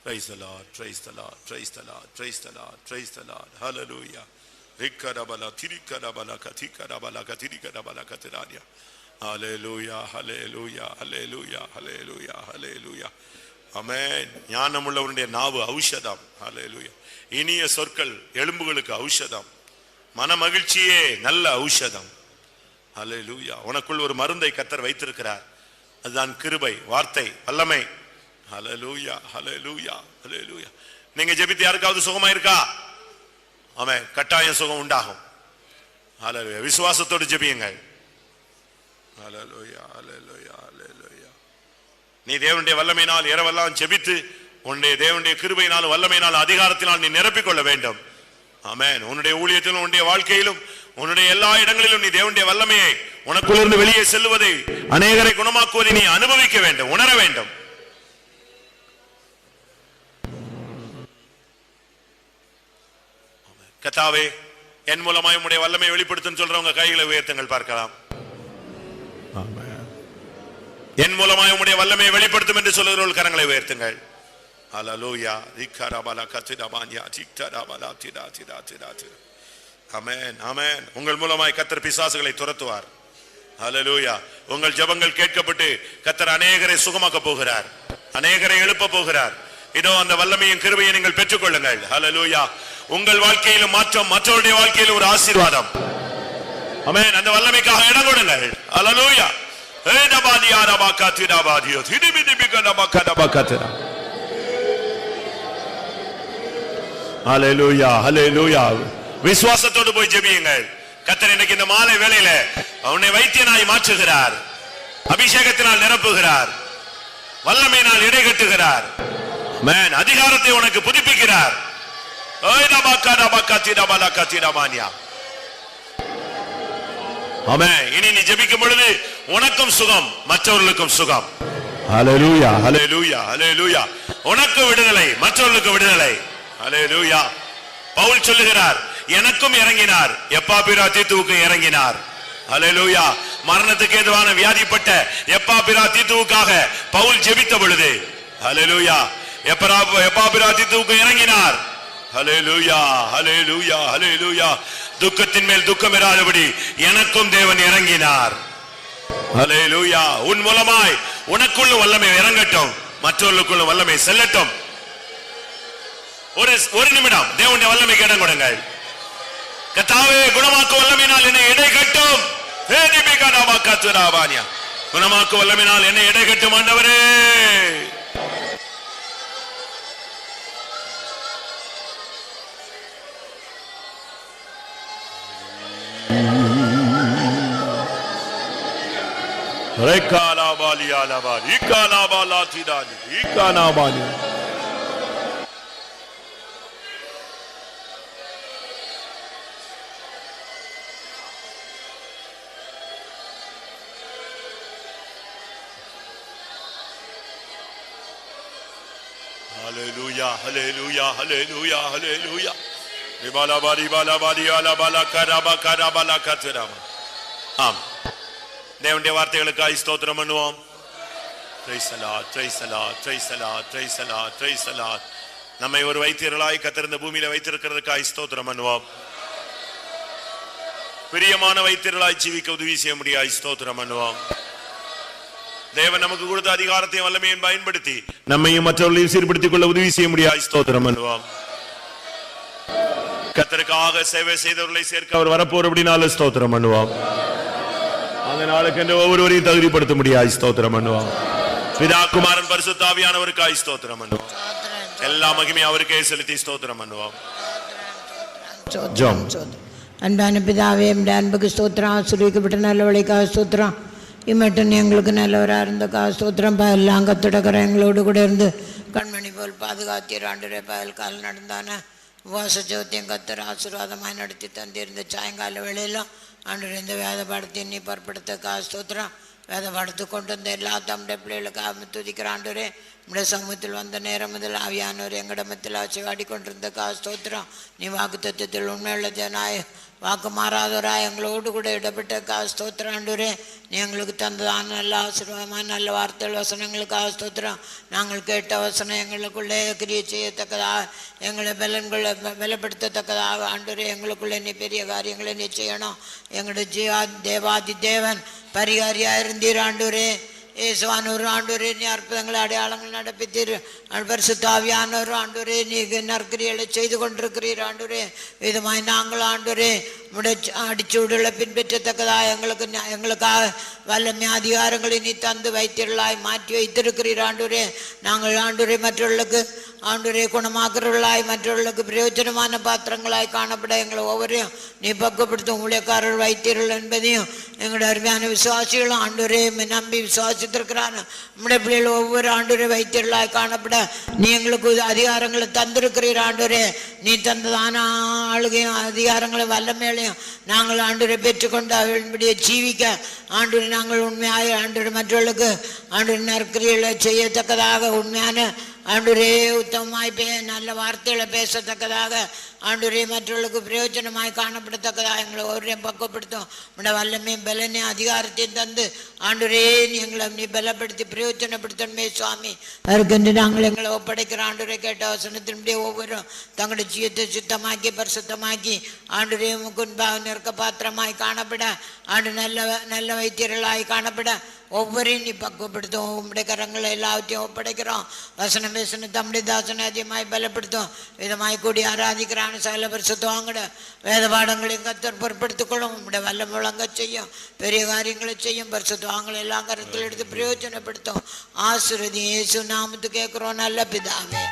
Praise the Lord, praise the Lord, praise the Lord, praise the Lord, praise the Lord. Hallelujah. Ikkarabala tirikkarabala katikkarabala katirikkarabala katirania. Hallelujah, hallelujah, hallelujah, hallelujah, hallelujah. ஆமென். ஞானமுள்ளவனுடைய நாவு ஔஷதம். ஹல்லேலூயா. இனிய சொற்கள் எலும்புகளுக்கு ஔஷதம். மன மகிழ்ச்சியே நல்ல ஔஷதம். ஹல்லேலூயா. உனக்குள் ஒரு மருந்தை கர்த்தர் வைத்திருக்கிறார். அதுதான் கிருபை, வார்த்தை, வல்லமை. ஹல்லேலூயா, ஹல்லேலூயா, ஹல்லேலூயா. நீங்க ஜெபித்து யாருக்காவது சுகமா இருக்கா? ஆமென். கட்டாயம் சுகம் உண்டாகும். ஹல்லேலூயா. விசுவாசத்தோடு ஜெபியுங்கள். ஹல்லேலூயா, ஹல்லேலூயா, ஹல்லேலூயா. நீ தேவனுடைய வல்லமையினால் இரவெல்லாம் ஜெபித்து உன்னுடைய தேவனுடைய கிருபையினால் வல்லமையினால் அதிகாரத்தினால் நீ நிரப்பிக் கொள்ள வேண்டும். ஆமென். உன்னுடைய ஊழியத்திலும் உன்னுடைய வாழ்க்கையிலும் உன்னுடைய எல்லா இடங்களிலும் நீ தேவனுடைய வல்லமையை உனக்குள்ளிருந்து வெளியே செல்வதை அநேகரை குணமாக்குவதை நீ அனுபவிக்க வேண்டும், உணர வேண்டும். கர்த்தாவே, என் மூலமாய் உம்முடைய வல்லமை வெளிப்படுத்துன்னு சொல்றவங்க கைகளை உயர்த்துங்கள் பார்க்கலாம். என் மூலமாய் உம்முடைய வல்லமையை வெளிப்படுத்தும் என்று சொல்லுகிறவர்கள் கரங்களை உயர்த்துங்கள். ஹல்லேலூயா. திக்கரபல கத்திரபான்யா திக்கரபல திடா திடா திடா திடா. ஆமென், ஆமென். உங்கள் மூலமாய் கர்த்தர் பிசாசுகளை துரத்துவார். ஹல்லேலூயா. உங்கள் ஜெபங்கள் கேட்கப்பட்டு கர்த்தர் அநேகரை சுகமாக்க போகிறார், அநேகரை எழுப்ப போகிறார். இதோ அந்த வல்லமையின் கிருபையை நீங்கள் பெற்றுக் கொள்ளுங்கள். ஹல்லேலூயா. உங்கள் வாழ்க்கையிலும் மாற்றம், மற்றவருடைய வாழ்க்கையிலும் ஒரு ஆசீர்வாதம். ஆமென். அந்த வல்லமைக்காக இடம் கொடுங்கள். ஹல்லேலூயா. ஏதபாதியா ரபாகதிராபாதியோ திடிபிடிபிகனபகனபகதரா. ஹல்லேலூயா, ஹல்லேலூயா. விசுவாசத்தோடு போய் ஜெபியுங்கள். கர்த்தர் இன்னைக்கு இந்த மாலை வேளையில உன்னை வைத்தியனாய் மாற்றுகிறார், அபிஷேகத்தினால் நிரப்புகிறார், வல்லமையினால் இடை கட்டுகிறார். ஆமென். அதிகாரத்தை உனக்கு புதுப்பிக்கிறார். ஆமென். இனி நீ ஜெபிக்கும் பொழுது உனக்கும் சுகம், மற்றவர்களுக்கும் சுகம். ஹல்லேலூயா, ஹல்லேலூயா, ஹல்லேலூயா. உனக்கு விடுதலை, மற்றவர்களுக்கு விடுதலை. ஹல்லேலூயா. பவுல் சொல்லுகிறார், எனக்கும் இறங்கினார், எப்பாபிரா தீத்துவுக்கு இறங்கினார். ஹல்லேலூயா. மரணத்துக்கு ஏதுவான வியாதிப்பட்ட எப்பாபிரா தீத்துவுக்காக பவுல் ஜெபித்த பொழுது ஹல்லேலூயா எப்பாபிரா தீத்துவுக்கு இறங்கினார். ஹல்லேலூயா, ஹல்லேலூயா, ஹல்லேலூயா. துக்கத்தின் மேல் துக்கம் இராதபடி எனக்கும் தேவன் இறங்கினார். ஹல்லேலூயா. உன் மூலமாய் உனக்குள்ள வல்லமை இறங்கட்டும், மற்றவர்களுக்குள்ள வல்லமை செல்லட்டும். ஒரு நிமிடம் தேவனுடைய வல்லமைக்கு இடம் கொடுங்கள். கர்த்தாவே, குணமாக்கு வல்லமையினால் என்னை இடை கட்டும். குணமாக்கு வல்லமையினால் என்னை இடை கட்டும் ஆண்டவரே. Hallelujah, hallelujah, hallelujah, hallelujah. Ribala bari bala bari ala bala karaba karabala katrama. ஆம். தேவனுடைய வார்த்தைகளுக்காக ஸ்தோத்திரம் பண்ணுவோம். Praise the Lord, praise the Lord, praise the Lord, praise the Lord, praise the Lord. நம்மை ஒரு வைத்தியர்களாய் கர்த்தர் இந்த பூமியில வைத்திருக்கிறதுக்காக ஸ்தோத்திரம் பண்ணுவோம். பிரியமான வைத்தியர்களாய் ஜீவிக்க உதவி செய்ய முடியாது ஸ்தோத்திரம் பண்ணுவோம். தேவன் நமக்கு கொடுத்த அதிகாரத்தையும் வல்லமையும் பயன்படுத்தி நம்மையும் மற்றவர்களையும் சீர்படுத்திக் கொள்ள உதவி செய்ய முடியாது ஸ்தோத்திரம் பண்ணுவோம். கர்த்தருக்காக சேவை செய்தவர்களை சேர்க்க அவர் வரப்போற அப்படினால ஸ்தோத்திரம் பண்ணுவோம். அந்த நாளுக்கு என்று ஒவ்வொருவரையும் தகுதிப்படுத்த முடியாது ஸ்தோத்திரம் பண்ணுவோம். பிதா குமாரன் பரிசுத்த ஆவியானவருக்காக ஸ்தோத்திரம் பண்ணுவோம். எல்லா மகிமையும் அவருக்கே செலுத்தி ஸ்தோத்திரம் பண்ணுவோம். அன்பான பிதாவே, அன்புக்கு ஸ்தோத்திரம். ஆசீர்வதிக்கப்பட்ட நல்லவழிக்காக ஸ்தோத்திரம். இம்மட்டும் எங்களுக்கு நல்லவராக இருந்தக்கா ஸ்தோத்திரம். எல்லாம் கத்துடக்கிற எங்களோடு கூட இருந்து கண்மணி போல் பாதுகாத்தீர் ஆண்டவரே. பயல் கால் நடந்தான உபவாச ஜோத்தியம் கத்தர் ஆசீர்வாதமாய் நடத்தி தந்திருந்த சாயங்கால வேளையிலும் ஆண்டவர் இந்த வேத பாடத்தை நீ பொறுப்படுத்தக்கா ஸ்தோத்திரம். வேத பாடத்து கொண்டு வந்த எல்லா தம்முடைய பிள்ளைகளுக்காக துதிக்கிற ஆண்டவரே. நம்முடைய சமூகத்தில் வந்த நேரம் முதல் ஆவியானவர் எங்களிடமத்தில் ஆட்சிவாடி கொண்டிருந்தக்கா ஸ்தோத்திரம். நீ வாக்கு தத்துவத்தில் உண்மையுள்ள ஜனாய வாக்கு மாறாதவராய் எங்களோடு கூட இடப்பட்ட ஸ்தோத்திரம் ஆண்டவரே. நீ எங்களுக்கு தந்ததான நல்ல ஆசீர்வாதமான நல்ல வார்த்தைகள் வசனங்களுக்காக ஸ்தோத்திரம். நாங்கள் கேட்ட வசனம் எங்களுக்குள்ளே கிரியை செய்யத்தக்கதாக, எங்களை பலப்படுத்தத்தக்கதாக ஆண்டவரே. எங்களுக்குள்ளே நீ பெரிய காரியங்களை நீ செய்யணும். எங்களுடைய தேவாதி தேவன் பரிகாரியாக இருந்தீர் ஆண்டவரே. இயேசுவானவர் ஆண்டவரே நீ அற்புதங்களை அடையாளங்கள் நடப்பித்தீர். பரிசுத்தாவியானவர் ஆண்டவரே நீ நற்கிரியலை செய்து கொண்டிருக்கிறீர். ஆண்டவரே விதமாய் நாங்கள் ஆண்டவரே அடிச்சூடுகளை பின்பற்றத்தக்கதாக எங்களுக்காக வல்லமை அதிகாரங்களை நீ தந்து வைத்தீர்களாய் மாற்றி வைத்திருக்கிறீர். ஆண்டவரே நாங்கள் ஆண்டவரே மற்றவர்களுக்கு ஆண்டவரே குணமாக்குறவர்களாய் மற்றவர்களுக்கு பிரயோஜனமான பாத்திரங்களாய் காணப்பட எங்களை ஒவ்வொருவரையும் நீ பக்குவப்படுத்தும் ஊழியக்காரர்கள் வைத்தீர்கள் என்பதையும் எங்களுடைய அருமையான விசுவாசிகளும் ஆண்டவரே நம்பி விசுவாசித்திருக்கிறான். நம்முடைய பிள்ளைகள் ஒவ்வொரு ஆண்டவரே வைத்தீர்களாய் காணப்பட நீ எங்களுக்கு அதிகாரங்களை தந்திருக்கிறீர். ஆண்டவரே நீ தந்ததான ஆளுகையும் அதிகாரங்களும் வல்லமையிலையும் நாங்கள் ஆண்டவரை பெற்றுக்கொண்டு அவர்களுடைய ஜீவிக்க ஆண்டவரை நாங்கள் உண்மையாக ஆண்டவரை மற்றவர்களுக்கு ஆண்டவரை நற்கிரியலை செய்யத்தக்கதாக உண்மையான ஆண்டவரே உத்தமமாய் நல்ல வார்த்தைகளை பேசத்தக்கதாக ஆண்டவரே மற்றவர்களுக்கு பிரயோஜனமாய் காணப்படத்தக்கதாக எங்களை ஒவ்வொருவரையும் பக்குவப்படுத்தும். உடைய வல்லமையும் பலனையும் அதிகாரத்தையும் தந்து ஆண்டவரே எங்களை நீ பலப்படுத்தி பிரயோஜனப்படுத்தணுமே சுவாமி. அதுக்கென்று நாங்கள் எங்களை ஒப்படைக்கிற ஆண்டவரை கேட்ட வசனத்தினுடைய ஒவ்வொரு தங்களுடைய ஜீவத்தை சுத்தமாக்கி பரிசுத்தமாக்கி ஆண்டவரே முன்பாக நிற்க பாத்திரமாய் காணப்பட ஆண்டு நல்ல வைத்தியர்களாய் காணப்பட ஒவ்வொரையும் நீ பக்குவப்படுத்தும். உங்களுடைய கரங்களை எல்லாவற்றையும் ஒப்படைக்கிறோம். வசனம் பேசன தம்முடைய தாசனை அதிகமாய் பலப்படுத்தும். விதமாய் கூடி ஆராதிக்கிறான சகல பரிசுத்தவாங்கட வேத பாடங்களையும் கத்தர் பொருட்படுத்திக் கொள்ளும். உங்களுடைய வல்ல முழங்க செய்யும் பெரிய காரியங்களை செய்யும். பரிசுத்தவாங்களை எல்லா கருத்தில் எடுத்து பிரயோஜனப்படுத்தும். ஆசீர்வதி இயேசு நாமத்துக்கு கேட்கிறோம் நல்ல பிதாவே.